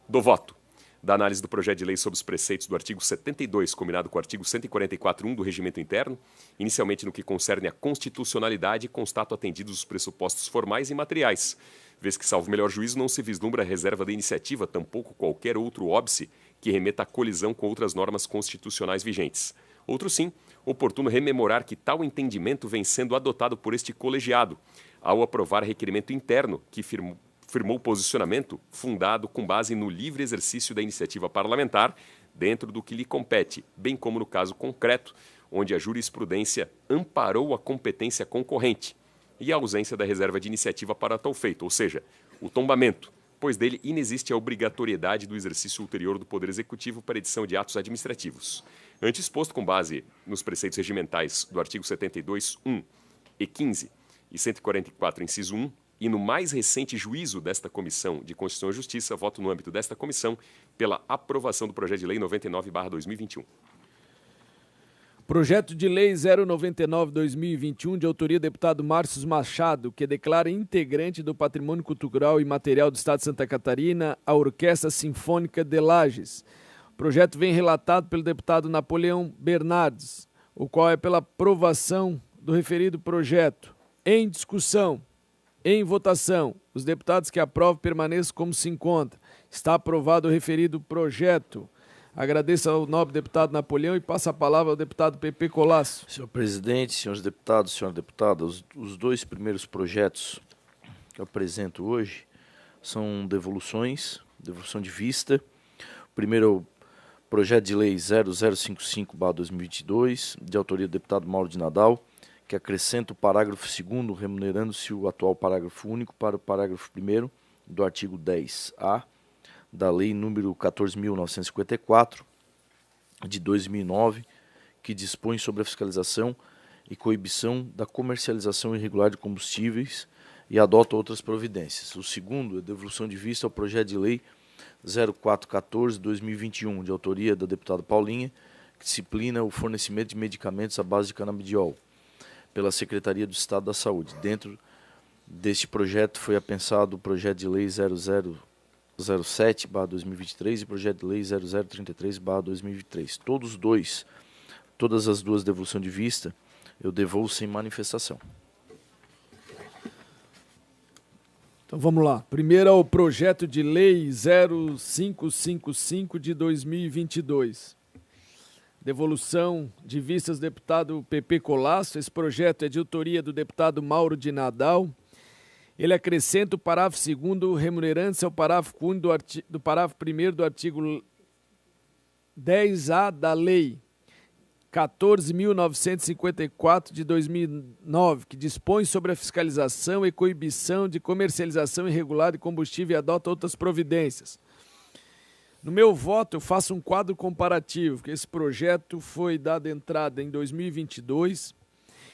Do voto. Da análise do projeto de lei sobre os preceitos do artigo 72, combinado com o artigo 144.1 do Regimento Interno, inicialmente no que concerne à constitucionalidade, constato atendidos os pressupostos formais e materiais, vez que, salvo melhor juízo, não se vislumbra a reserva da iniciativa, tampouco qualquer outro óbice que remeta à colisão com outras normas constitucionais vigentes. Outro sim, oportuno rememorar que tal entendimento vem sendo adotado por este colegiado, ao aprovar requerimento interno que firmou posicionamento fundado com base no livre exercício da iniciativa parlamentar dentro do que lhe compete, bem como no caso concreto, onde a jurisprudência amparou a competência concorrente e a ausência da reserva de iniciativa para tal feito, ou seja, o tombamento, pois dele inexiste a obrigatoriedade do exercício ulterior do Poder Executivo para edição de atos administrativos. Antes exposto com base nos preceitos regimentais do artigo 72, 1 e 15 e 144, inciso 1, e no mais recente juízo desta Comissão de Constituição e Justiça, voto no âmbito desta comissão pela aprovação do projeto de lei 99/2021. Projeto de lei 099/2021, de autoria do deputado Márcio Machado, que declara integrante do patrimônio cultural e material do Estado de Santa Catarina a Orquestra Sinfônica de Lages. O projeto vem relatado pelo deputado Napoleão Bernardes, o qual é pela aprovação do referido projeto. Em discussão, em votação, os deputados que aprovam permaneçam como se encontra. Está aprovado o referido projeto. Agradeço ao nobre deputado Napoleão e passo a palavra ao deputado Pepe Colasso. Senhor presidente, senhores deputados, senhora deputada, os 2 primeiros projetos que eu apresento hoje são devolução de vista. O primeiro é o projeto de lei 0055/2022, de autoria do deputado Mauro de Nadal, que acrescenta o parágrafo 2º, remunerando-se o atual parágrafo único para o parágrafo 1º do artigo 10A da Lei número 14.954, de 2009, que dispõe sobre a fiscalização e coibição da comercialização irregular de combustíveis e adota outras providências. O segundo é devolução de vista ao projeto de lei 0414/2021, de autoria da deputada Paulinha, que disciplina o fornecimento de medicamentos à base de canabidiol pela Secretaria do Estado da Saúde. Dentro deste projeto foi apensado o projeto de lei 0007/2023 e projeto de lei 0033/2023. Todas as duas devoluções de vista, eu devolvo sem manifestação. Então vamos lá. Primeiro é o projeto de lei 0555 de 2022. Devolução de vistas do deputado Pepe Colasso. Esse projeto é de autoria do deputado Mauro de Nadal. Ele acrescenta o parágrafo 2º, remunerando-se ao parágrafo único do parágrafo 1º do artigo 10A da Lei 14.954 de 2009, que dispõe sobre a fiscalização e coibição de comercialização irregular de combustível e adota outras providências. No meu voto, eu faço um quadro comparativo, porque esse projeto foi dado entrada em 2022,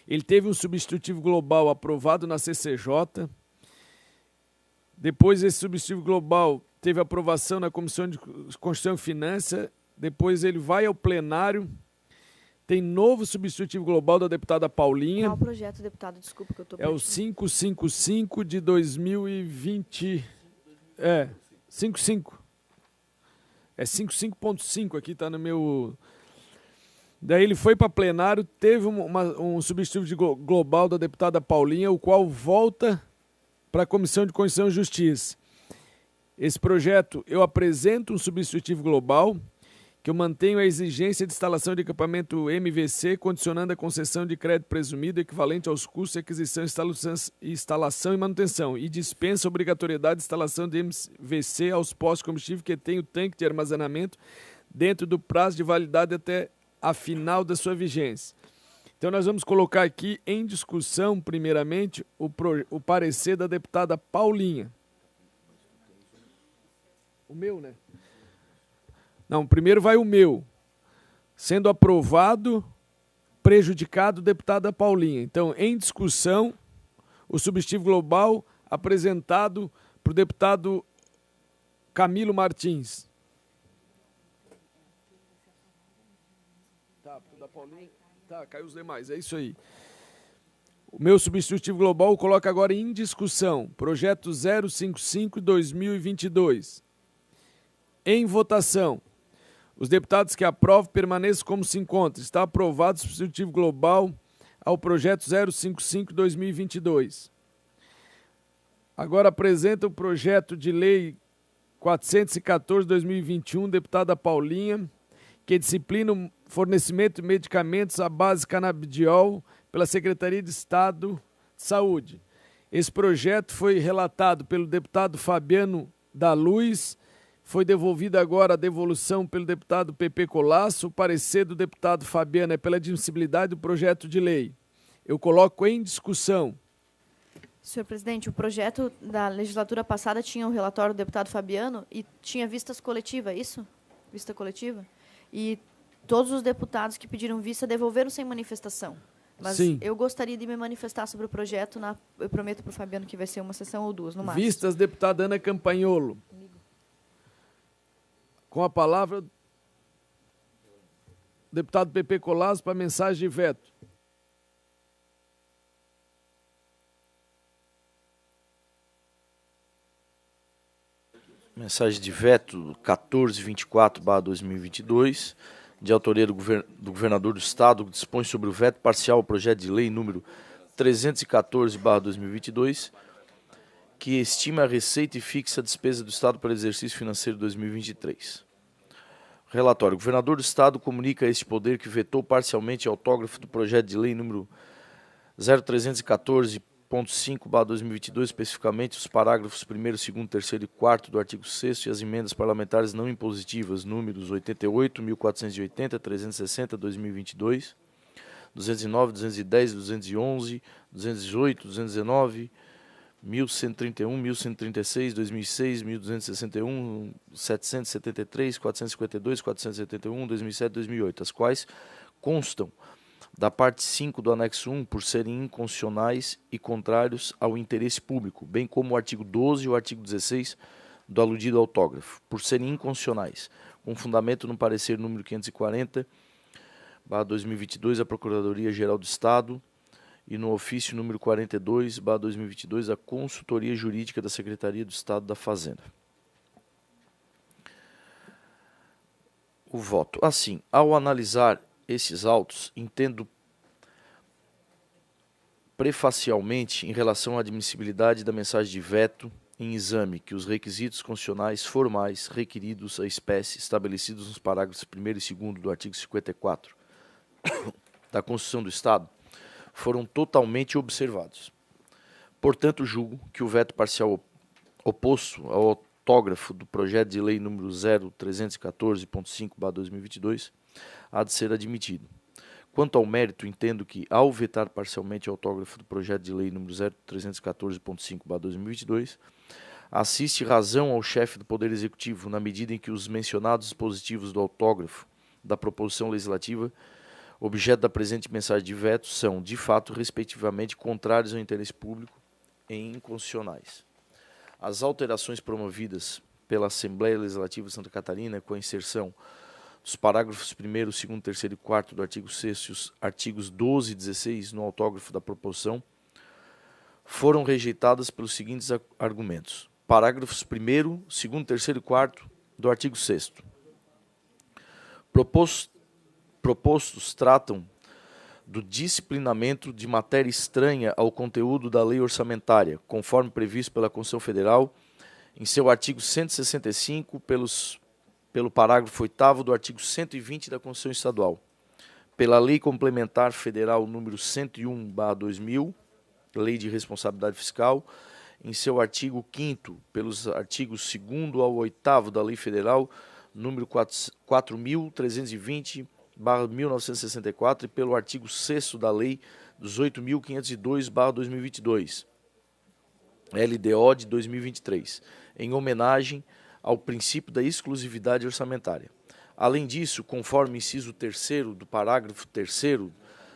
ele teve um substitutivo global aprovado na CCJ, depois esse substitutivo global teve aprovação na Comissão de Constituição e Finanças, depois ele vai ao plenário, tem novo substitutivo global da deputada Paulinha. Qual projeto, deputado? Desculpa que eu estou É o 555 de 2020. 55. É 55.5 aqui, está no meu... Daí ele foi para plenário, teve um substitutivo global da deputada Paulinha, o qual volta para a Comissão de Constituição e Justiça. Esse projeto, eu apresento um substitutivo global que eu mantenho a exigência de instalação de equipamento MVC, condicionando a concessão de crédito presumido equivalente aos custos de aquisição, instalação e manutenção, e dispensa a obrigatoriedade de instalação de MVC aos postos de combustível que tenham tanque de armazenamento dentro do prazo de validade até a final da sua vigência. Então nós vamos colocar aqui em discussão, primeiramente, o parecer da deputada Paulinha. O meu, né? Não, primeiro vai o meu. Sendo aprovado, prejudicado, deputada Paulinha. Então, em discussão, o substitutivo global apresentado para o deputado Camilo Martins. Tá, da Paulinha. Tá, caiu os demais, é isso aí. O meu substitutivo global coloca agora em discussão, projeto 055/2022. Em votação. Os deputados que aprovam permaneçam como se encontram. Está aprovado o substitutivo global ao projeto 055/2022. Agora apresenta o projeto de lei 414/2021, deputada Paulinha, que disciplina o fornecimento de medicamentos à base canabidiol pela Secretaria de Estado de Saúde. Esse projeto foi relatado pelo deputado Fabiano da Luz. Foi devolvida agora a devolução pelo deputado Pepe Colasso. O parecer do deputado Fabiano é pela admissibilidade do projeto de lei. Eu coloco em discussão. Senhor presidente, o projeto da legislatura passada tinha o relatório do deputado Fabiano e tinha vistas coletiva, isso? Vista coletiva? E todos os deputados que pediram vista devolveram sem manifestação. Mas sim, eu gostaria de me manifestar sobre o projeto. Eu prometo para o Fabiano que vai ser uma sessão ou duas, no máximo. Vistas, deputada Ana Campagnolo. Com a palavra, deputado Pepe Colasso para mensagem de veto. Mensagem de veto 1424/2022, de autoria do governador do Estado, que dispõe sobre o veto parcial ao projeto de lei número 314/2022, que estima a receita e fixa a despesa do Estado para o exercício financeiro 2023. Relatório. O governador do Estado comunica a este poder que vetou parcialmente o autógrafo do projeto de lei número 0314.5/2022, especificamente os parágrafos 1º, 2º, 3º e 4º do artigo 6º e as emendas parlamentares não impositivas números 88, 1480, 360, 2022, 209, 210, 211, 218, 219, 1131, 1136, 2006, 1261, 773, 452, 471, 2007, 2008, as quais constam da parte 5 do anexo 1 por serem inconstitucionais e contrários ao interesse público, bem como o artigo 12 e o artigo 16 do aludido autógrafo, por serem inconstitucionais, com fundamento no parecer número 540/2022 da Procuradoria-Geral do Estado, e no ofício número 42/2022 da Consultoria Jurídica da Secretaria do Estado da Fazenda. O voto. Assim, ao analisar esses autos, entendo prefacialmente em relação à admissibilidade da mensagem de veto em exame que os requisitos constitucionais formais requeridos à espécie estabelecidos nos parágrafos 1º e 2º do artigo 54 da Constituição do Estado foram totalmente observados. Portanto, julgo que o veto parcial oposto ao autógrafo do projeto de lei número 0314.5/2022 há de ser admitido. Quanto ao mérito, entendo que, ao vetar parcialmente o autógrafo do projeto de lei número 0314.5/2022, assiste razão ao chefe do Poder Executivo na medida em que os mencionados dispositivos do autógrafo da proposição legislativa objeto da presente mensagem de veto são, de fato, respectivamente, contrários ao interesse público e inconstitucionais. As alterações promovidas pela Assembleia Legislativa de Santa Catarina, com a inserção dos parágrafos 1º, 2º, 3º e 4º do artigo 6º e os artigos 12 e 16 no autógrafo da proposição, foram rejeitadas pelos seguintes argumentos. Parágrafos 1º, 2º, 3º e 4º do artigo 6º. Propostos tratam do disciplinamento de matéria estranha ao conteúdo da lei orçamentária, conforme previsto pela Constituição Federal, em seu artigo 165, pelo parágrafo 8º do artigo 120 da Constituição Estadual, pela Lei Complementar Federal número 101/2000, Lei de Responsabilidade Fiscal, em seu artigo 5º, pelos artigos 2º ao 8º da Lei Federal número 4.320/1964 e pelo artigo 6º da Lei 18.502/2022, LDO de 2023, em homenagem ao princípio da exclusividade orçamentária. Além disso, conforme inciso 3º do parágrafo 3º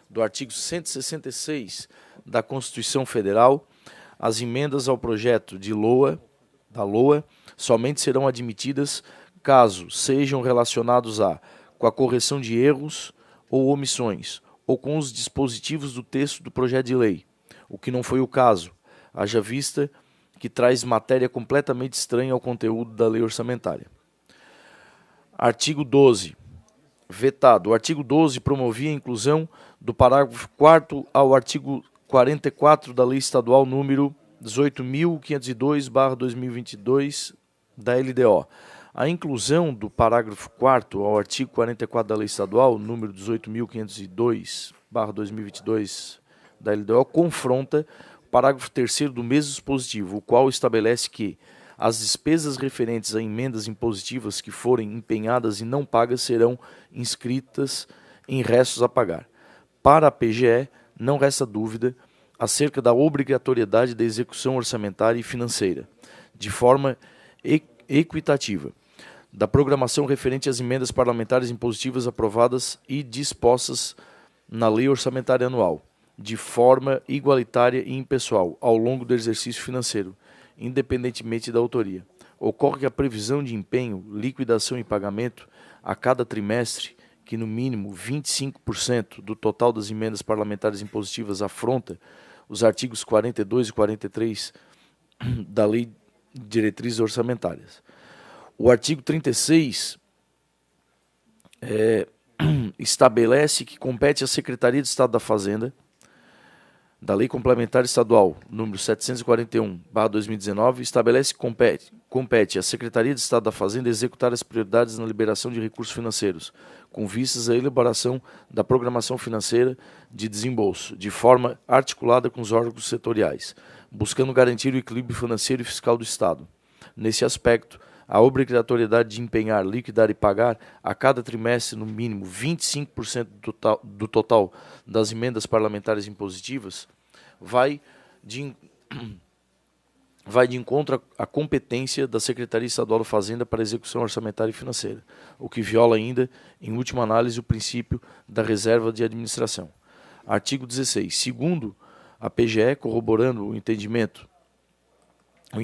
do artigo 166 da Constituição Federal, as emendas ao projeto da LOA somente serão admitidas caso sejam relacionados com a correção de erros ou omissões, ou com os dispositivos do texto do projeto de lei, o que não foi o caso, haja vista que traz matéria completamente estranha ao conteúdo da lei orçamentária. Artigo 12. Vetado. O artigo 12 promovia a inclusão do parágrafo 4º ao artigo 44 da Lei Estadual número 18.502/2022 da LDO. A inclusão do parágrafo 4º ao artigo 44 da Lei Estadual número 18.502/2022 da LDO confronta o parágrafo 3º do mesmo dispositivo, o qual estabelece que as despesas referentes a emendas impositivas que forem empenhadas e não pagas serão inscritas em restos a pagar. Para a PGE, não resta dúvida acerca da obrigatoriedade da execução orçamentária e financeira, de forma equitativa, da programação referente às emendas parlamentares impositivas aprovadas e dispostas na Lei Orçamentária Anual, de forma igualitária e impessoal, ao longo do exercício financeiro, independentemente da autoria. Ocorre que a previsão de empenho, liquidação e pagamento a cada trimestre, que no mínimo 25% do total das emendas parlamentares impositivas afronta os artigos 42 e 43 da Lei de Diretrizes Orçamentárias. O artigo 36 estabelece que compete à Secretaria de Estado da Fazenda, da Lei Complementar Estadual número 741/2019, estabelece que compete à Secretaria de Estado da Fazenda executar as prioridades na liberação de recursos financeiros, com vistas à elaboração da programação financeira de desembolso, de forma articulada com os órgãos setoriais, buscando garantir o equilíbrio financeiro e fiscal do Estado. Nesse aspecto, a obrigatoriedade de empenhar, liquidar e pagar a cada trimestre, no mínimo, 25% do total das emendas parlamentares impositivas vai de encontro à competência da Secretaria Estadual da Fazenda para a execução orçamentária e financeira, o que viola ainda, em última análise, o princípio da reserva de administração. Artigo 16. Segundo a PGE, corroborando o entendimento, a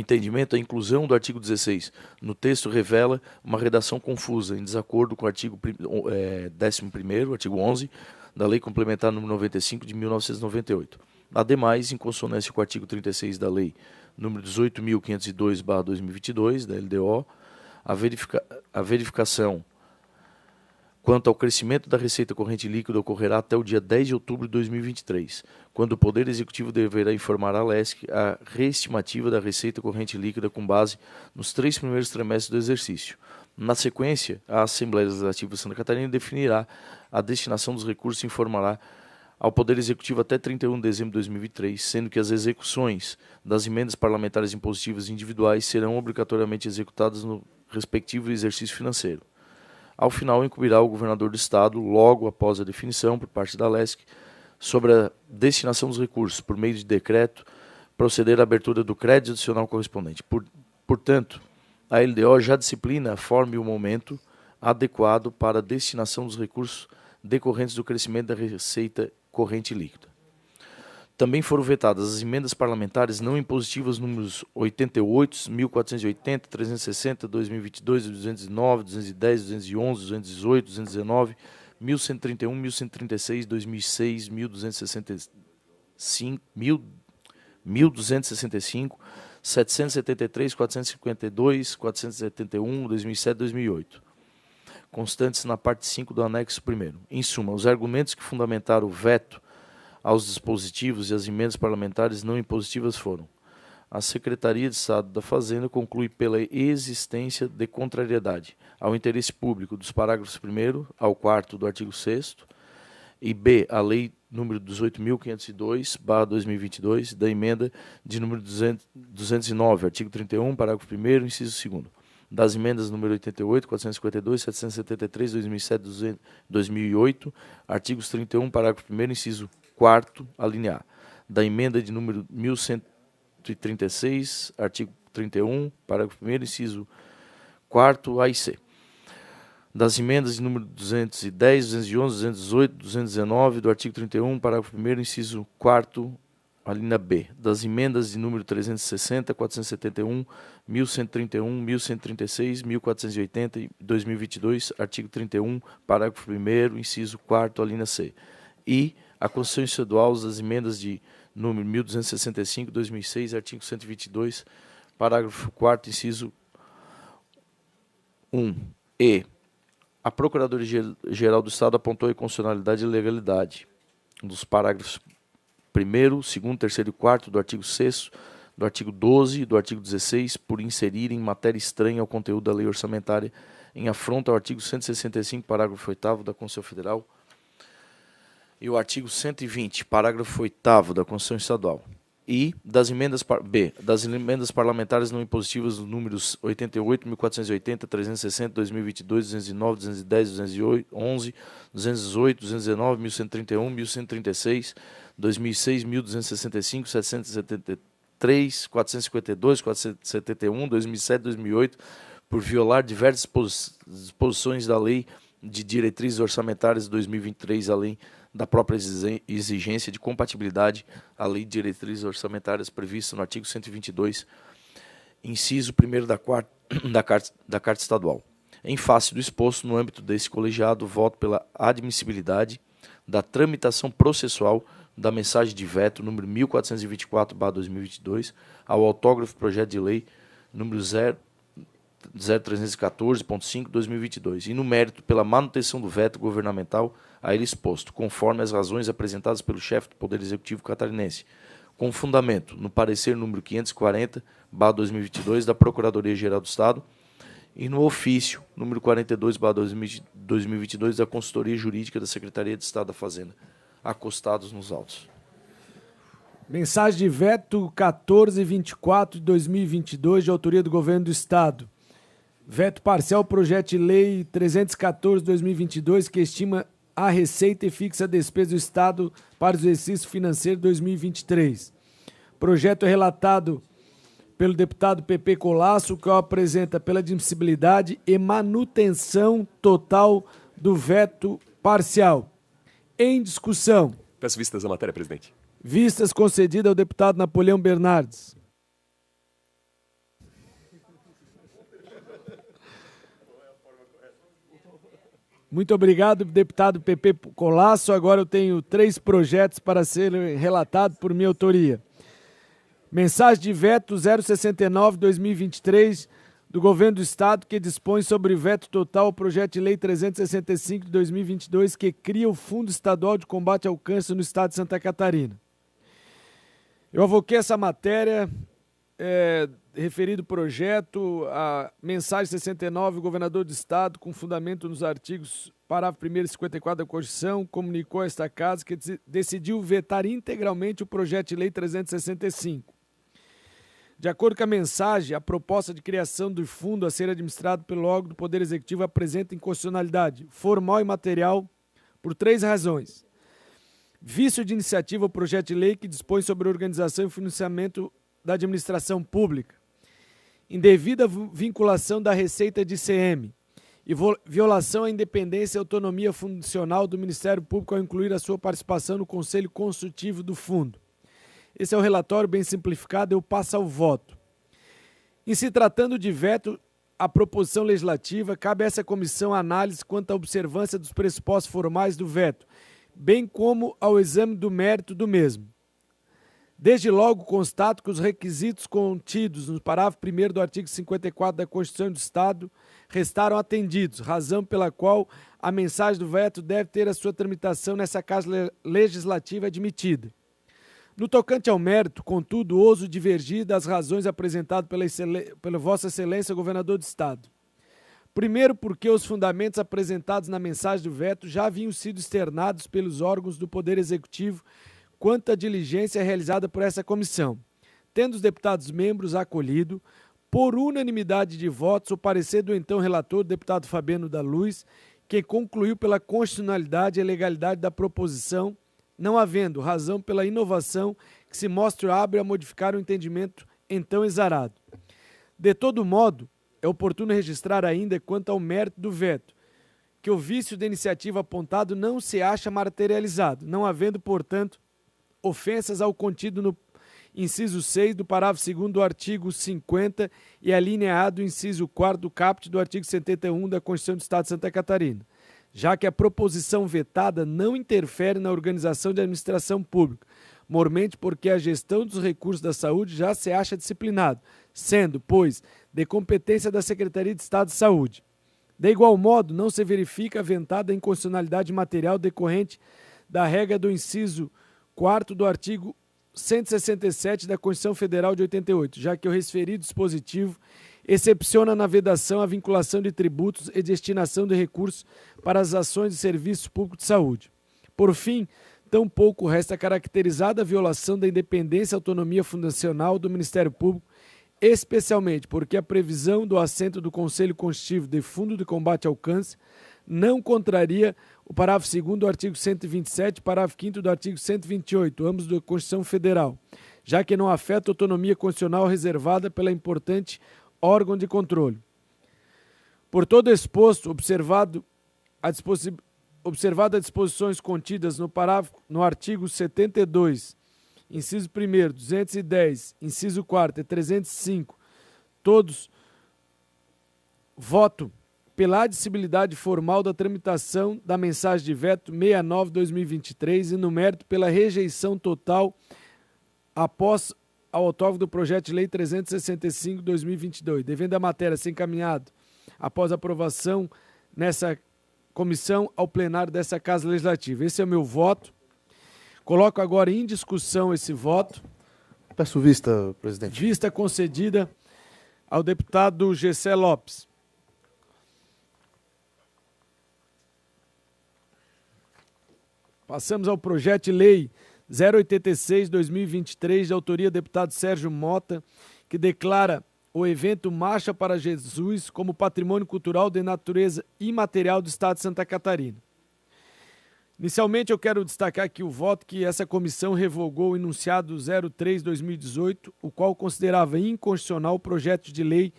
inclusão do artigo 16 no texto revela uma redação confusa, em desacordo com o artigo 11º, artigo 11, da Lei Complementar nº 95 de 1998. Ademais, em consonância com o artigo 36 da Lei nº 18.502/2022, da LDO, a verificação quanto ao crescimento da receita corrente líquida ocorrerá até o dia 10 de outubro de 2023, quando o Poder Executivo deverá informar à LESC a reestimativa da receita corrente líquida com base nos 3 primeiros trimestres do exercício. Na sequência, a Assembleia Legislativa de Santa Catarina definirá a destinação dos recursos e informará ao Poder Executivo até 31 de dezembro de 2023, sendo que as execuções das emendas parlamentares impositivas individuais serão obrigatoriamente executadas no respectivo exercício financeiro. Ao final, incumbirá o governador do Estado, logo após a definição por parte da LESC, sobre a destinação dos recursos, por meio de decreto, proceder à abertura do crédito adicional correspondente. Portanto, a LDO já disciplina a forma e o momento adequado para a destinação dos recursos decorrentes do crescimento da receita corrente líquida. Também foram vetadas as emendas parlamentares não impositivas números 88, 1480, 360, 2022, 209, 210, 211, 218, 219, 1131, 1136, 2006, 1265, 1265, 773, 452, 471, 2007, 2008. Constantes na parte 5 do anexo 1º. Em suma, os argumentos que fundamentaram o veto aos dispositivos e às emendas parlamentares não impositivas foram a Secretaria de Estado da Fazenda conclui pela existência de contrariedade ao interesse público dos parágrafos 1º ao 4º do artigo 6º e b. a Lei número 18.502/2022, da emenda de número 209, artigo 31, parágrafo 1º, inciso 2º, das emendas número 88, 452, 773, 2007, 2008, artigos 31, parágrafo 1º, inciso 4º, alínea A, da emenda de número 1136, artigo 31, parágrafo 1º, inciso 4º, A e C, das emendas de número 210, 211, 218, 219, do artigo 31, parágrafo 1º, inciso 4º, a linha B, das emendas de número 360, 471, 1131, 1136, 1480 e 2022, artigo 31, parágrafo 1º, inciso 4º, a linha C, e a Constituição Estadual das emendas de número 1265, 2006, artigo 122, parágrafo 4º, inciso 1, e a Procuradoria-Geral do Estado apontou a inconstitucionalidade e legalidade dos parágrafos 1º, 2º, 3º e 4º do artigo 6º, do artigo 12 e do artigo 16, por inserirem matéria estranha ao conteúdo da lei orçamentária em afronta ao artigo 165, parágrafo 8º da Constituição Federal e o artigo 120, parágrafo 8º da Constituição Estadual. E das emendas das emendas parlamentares não impositivas dos números 88, 1480, 360, 2022, 209, 210, 211, 218, 219, 1131, 1136, 2006, 1265, 773, 452, 471, 2007, 2008, por violar diversas disposições da Lei de Diretrizes Orçamentárias de 2023, além da própria exigência de compatibilidade à Lei de Diretrizes Orçamentárias prevista no artigo 122, inciso 1º da Carta Estadual. Em face do exposto, no âmbito desse colegiado, voto pela admissibilidade da tramitação processual da mensagem de veto número 1424/2022 ao autógrafo projeto de lei número 0314.5/2022 e no mérito pela manutenção do veto governamental a ele exposto, conforme as razões apresentadas pelo chefe do Poder Executivo catarinense, com fundamento no parecer número 540/2022 da Procuradoria-Geral do Estado e no ofício número 42/2022 da Consultoria Jurídica da Secretaria de Estado da Fazenda, acostados nos autos. Mensagem de veto 1424 de 2022, de autoria do Governo do Estado. Veto parcial ao projeto de lei 314 de 2022, que estima a receita e fixa a despesa do Estado para o exercício financeiro 2023. O projeto é relatado pelo deputado PP Colasso, o qual apresenta pela admissibilidade e manutenção total do veto parcial. Em discussão. Peço vistas da matéria, presidente. Vistas concedidas ao deputado Napoleão Bernardes. Muito obrigado, deputado PP Colasso. Agora eu tenho 3 projetos para serem relatados por minha autoria. Mensagem de veto 069/2023 do Governo do Estado, que dispõe sobre veto total ao projeto de lei 365 de 2022, que cria o Fundo Estadual de Combate ao Câncer no Estado de Santa Catarina. Eu avoquei essa matéria, referido projeto, a mensagem 69, o governador do Estado, com fundamento nos artigos parágrafo 1º e 54 da Constituição, comunicou a esta casa que decidiu vetar integralmente o projeto de lei 365. De acordo com a mensagem, a proposta de criação do fundo a ser administrado pelo órgão do Poder Executivo apresenta inconstitucionalidade formal e material por 3 razões. Vício de iniciativa o projeto de lei que dispõe sobre a organização e financiamento da administração pública, indevida vinculação da receita de ICM e violação à independência e autonomia funcional do Ministério Público ao incluir a sua participação no Conselho Consultivo do Fundo. Esse é o relatório bem simplificado, eu passo ao voto. Em se tratando de veto à proposição legislativa, cabe a essa comissão a análise quanto à observância dos pressupostos formais do veto, bem como ao exame do mérito do mesmo. Desde logo, constato que os requisitos contidos no parágrafo 1º do artigo 54 da Constituição do Estado restaram atendidos, razão pela qual a mensagem do veto deve ter a sua tramitação nessa Casa Legislativa admitida. No tocante ao mérito, contudo, ouso divergir das razões apresentadas pela Vossa Excelência, Governador do Estado. Primeiro, porque os fundamentos apresentados na mensagem do veto já haviam sido externados pelos órgãos do Poder Executivo quanto à diligência realizada por essa comissão, tendo os deputados membros acolhido, por unanimidade de votos, o parecer do então relator, deputado Fabiano da Luz, que concluiu pela constitucionalidade e legalidade da proposição, não havendo razão pela inovação que se mostre abre a modificar o entendimento então exarado. De todo modo, é oportuno registrar ainda quanto ao mérito do veto, que o vício da iniciativa apontado não se acha materializado, não havendo, portanto, ofensas ao contido no inciso 6 do parágrafo 2º do artigo 50 e a linha A do inciso 4º do caput do artigo 71 da Constituição do Estado de Santa Catarina, já que a proposição vetada não interfere na organização de administração pública, mormente porque a gestão dos recursos da saúde já se acha disciplinado, sendo, pois, de competência da Secretaria de Estado de Saúde. De igual modo, não se verifica a ventada inconstitucionalidade material decorrente da regra do inciso 4º do artigo 167 da Constituição Federal de 88, já que o referido dispositivo excepciona na vedação a vinculação de tributos e destinação de recursos para as ações de serviço público de saúde. Por fim, tampouco resta caracterizada a violação da independência e autonomia fundacional do Ministério Público, especialmente porque a previsão do assento do Conselho Constitutivo de Fundo de Combate ao Câncer não contraria o parágrafo 2º do artigo 127 e parágrafo 5º do artigo 128, ambos da Constituição Federal, já que não afeta a autonomia constitucional reservada pela importante órgão de controle. Por todo exposto, observado as disposições contidas no artigo 72, inciso 1º, 210, inciso 4º e 305, todos voto pela admissibilidade formal da tramitação da mensagem de veto 69/2023 e no mérito pela rejeição total após ao autógrafo do projeto de lei 365/2022, devendo a matéria ser encaminhada após aprovação nessa comissão ao plenário dessa Casa Legislativa. Esse é o meu voto. Coloco agora em discussão esse voto. Peço vista, presidente. Vista concedida ao deputado Gessé Lopes. Passamos ao projeto de lei 086/2023, de autoria do deputado Sérgio Mota, que declara o evento Marcha para Jesus como patrimônio cultural de natureza imaterial do Estado de Santa Catarina. Inicialmente, eu quero destacar aqui o voto que essa comissão revogou o enunciado 03/2018, o qual considerava inconstitucional o projeto de lei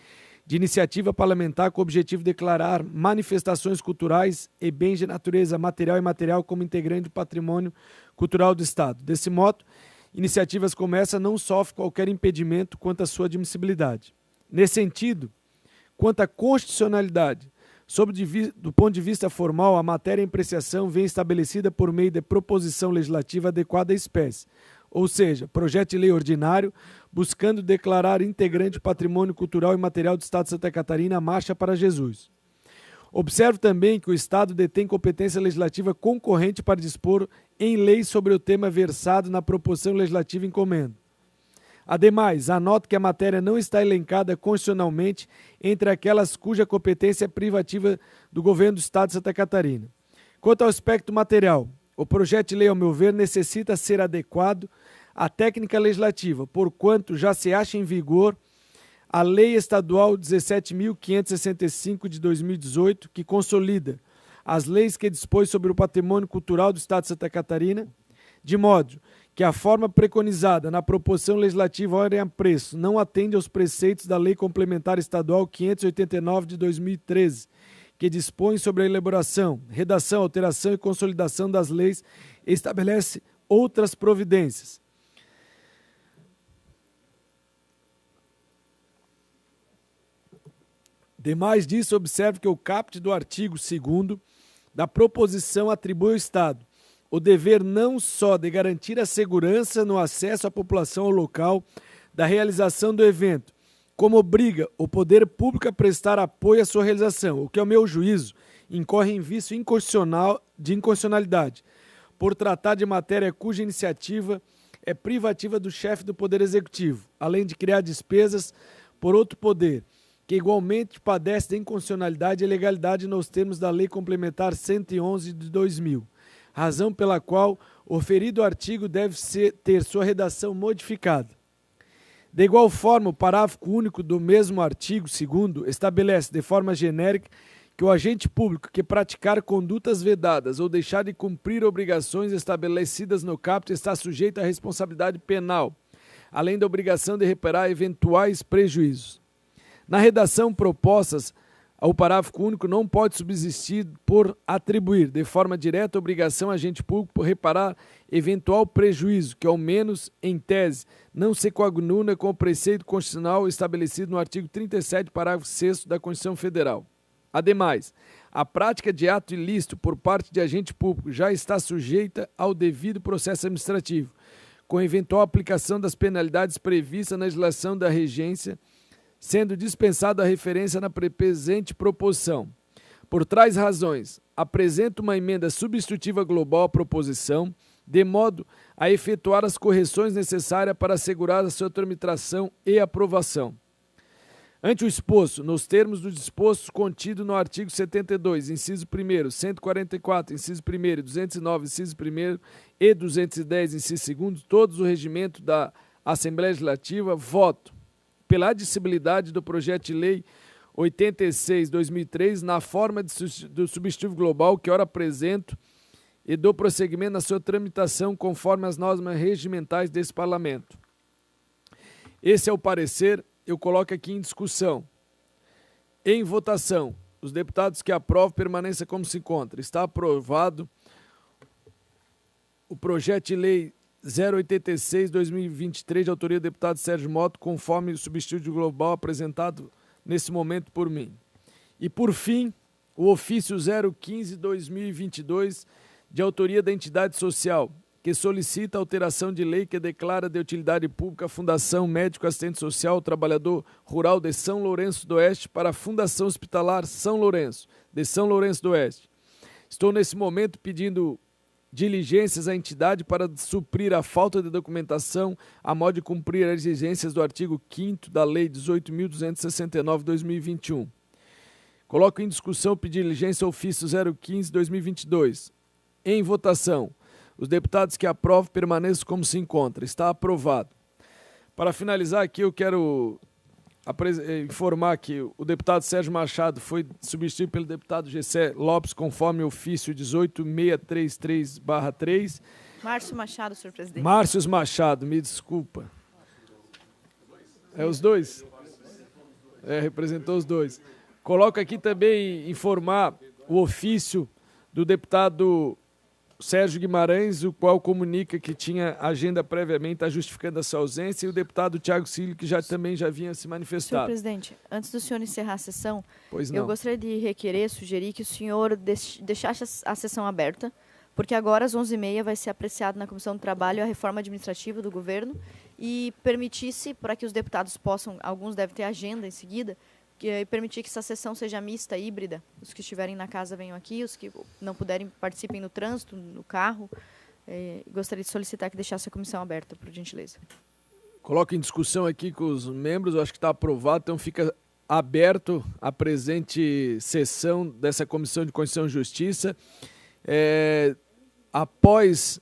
de iniciativa parlamentar com o objetivo de declarar manifestações culturais e bens de natureza material e imaterial como integrante do patrimônio cultural do Estado. Desse modo, iniciativas como essa não sofrem qualquer impedimento quanto à sua admissibilidade. Nesse sentido, quanto à constitucionalidade, do ponto de vista formal, a matéria em apreciação vem estabelecida por meio de proposição legislativa adequada à espécie, ou seja, projeto de lei ordinário, buscando declarar integrante do patrimônio cultural e material do Estado de Santa Catarina a Marcha para Jesus. Observo também que o Estado detém competência legislativa concorrente para dispor em lei sobre o tema versado na proposição legislativa encomenda. Ademais, anoto que a matéria não está elencada constitucionalmente entre aquelas cuja competência é privativa do governo do Estado de Santa Catarina. Quanto ao aspecto material, o projeto de lei, ao meu ver, necessita ser adequado à técnica legislativa, porquanto já se acha em vigor a Lei Estadual 17.565 de 2018, que consolida as leis que dispõem sobre o patrimônio cultural do Estado de Santa Catarina, de modo que a forma preconizada na proposição legislativa ordem a preço não atende aos preceitos da Lei Complementar Estadual 589 de 2013, que dispõe sobre a elaboração, redação, alteração e consolidação das leis e estabelece outras providências. Demais disso, observe que o caput do artigo 2º da proposição atribui ao Estado o dever não só de garantir a segurança no acesso à população ao local da realização do evento, como obriga o poder público a prestar apoio à sua realização, o que, ao meu juízo, incorre em vício inconstitucionalidade, por tratar de matéria cuja iniciativa é privativa do chefe do Poder Executivo, além de criar despesas por outro poder, que igualmente padece de inconstitucionalidade e ilegalidade nos termos da Lei Complementar 111 de 2000, razão pela qual o referido artigo deve ter sua redação modificada. De igual forma, o parágrafo único do mesmo artigo 2º estabelece de forma genérica que o agente público que praticar condutas vedadas ou deixar de cumprir obrigações estabelecidas no caput está sujeito à responsabilidade penal, além da obrigação de reparar eventuais prejuízos. Na redação propostas, o parágrafo único não pode subsistir por atribuir, de forma direta, a obrigação ao agente público por reparar eventual prejuízo, que, ao menos em tese, não se coaduna com o preceito constitucional estabelecido no artigo 37, parágrafo 6º da Constituição Federal. Ademais, a prática de ato ilícito por parte de agente público já está sujeita ao devido processo administrativo, com eventual aplicação das penalidades previstas na legislação da regência, sendo dispensada a referência na presente proposição. Por tais razões, apresento uma emenda substitutiva global à proposição, de modo a efetuar as correções necessárias para assegurar a sua tramitação e aprovação. Ante o exposto, nos termos do disposto contido no artigo 72, inciso 1º, 144, inciso 1º, 209, inciso 1º e 210, inciso 2º, todos o regimento da Assembleia Legislativa, voto pela admissibilidade do projeto de lei 86/2003 na forma do substitutivo global que ora apresento e dou prosseguimento na sua tramitação conforme as normas regimentais desse Parlamento. Esse é o parecer, eu coloco aqui em discussão. Em votação, os deputados que aprovam permaneçam como se encontra. Está aprovado o projeto de lei 086/2023, de autoria do deputado Sérgio Motto, conforme o substituto global apresentado nesse momento por mim. E, por fim, o ofício 015/2022, de autoria da entidade social, que solicita a alteração de lei que declara de utilidade pública a Fundação Médico Assistente Social Trabalhador Rural de São Lourenço do Oeste para a Fundação Hospitalar São Lourenço, de São Lourenço do Oeste. Estou, nesse momento, pedindo diligências à entidade para suprir a falta de documentação a modo de cumprir as exigências do artigo 5º da Lei 18.269/2021. Coloco em discussão o pedido de diligência ao ofício 015/2022. Em votação, os deputados que aprovam permaneçam como se encontra. Está aprovado. Para finalizar aqui, eu quero informar que o deputado Sérgio Machado foi substituído pelo deputado Gessé Lopes, conforme o ofício 18633/3. Márcio Machado, senhor presidente. Márcio Machado, me desculpa. É os dois? Representou os dois. Coloco aqui também informar o ofício do deputado Sérgio Guimarães, o qual comunica que tinha agenda previamente, está justificando a sua ausência, e o deputado Tiago Cílio, que também já vinha se manifestado. Senhor presidente, antes do senhor encerrar a sessão, pois não. Eu gostaria de requerer, sugerir que o senhor deixasse a sessão aberta, porque agora às 11h30 vai ser apreciado na Comissão do Trabalho a reforma administrativa do governo e permitisse, para que os deputados possam, alguns devem ter agenda em seguida, permitir que essa sessão seja mista, híbrida. Os que estiverem na casa venham aqui, os que não puderem participem no trânsito, no carro. Gostaria de solicitar que deixasse a comissão aberta, por gentileza. Coloco em discussão aqui com os membros, eu acho que está aprovado, então fica aberto a presente sessão dessa Comissão de Constituição e Justiça. Após...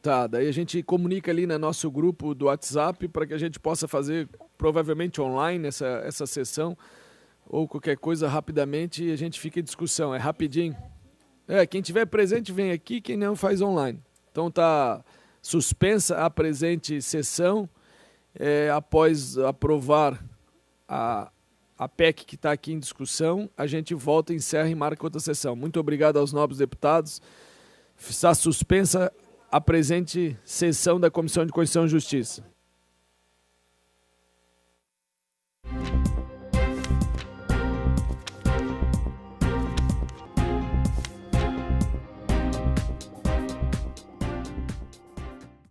Tá, daí a gente comunica ali no nosso grupo do WhatsApp para que a gente possa fazer, provavelmente online, essa sessão, ou qualquer coisa rapidamente, e a gente fica em discussão, é rapidinho. Quem tiver presente vem aqui, quem não faz online. Então está suspensa a presente sessão, após aprovar a PEC que está aqui em discussão, a gente volta, encerra e marca outra sessão. Muito obrigado aos nobres deputados. Está suspensa a presente sessão da Comissão de Constituição e Justiça.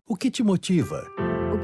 O que te motiva?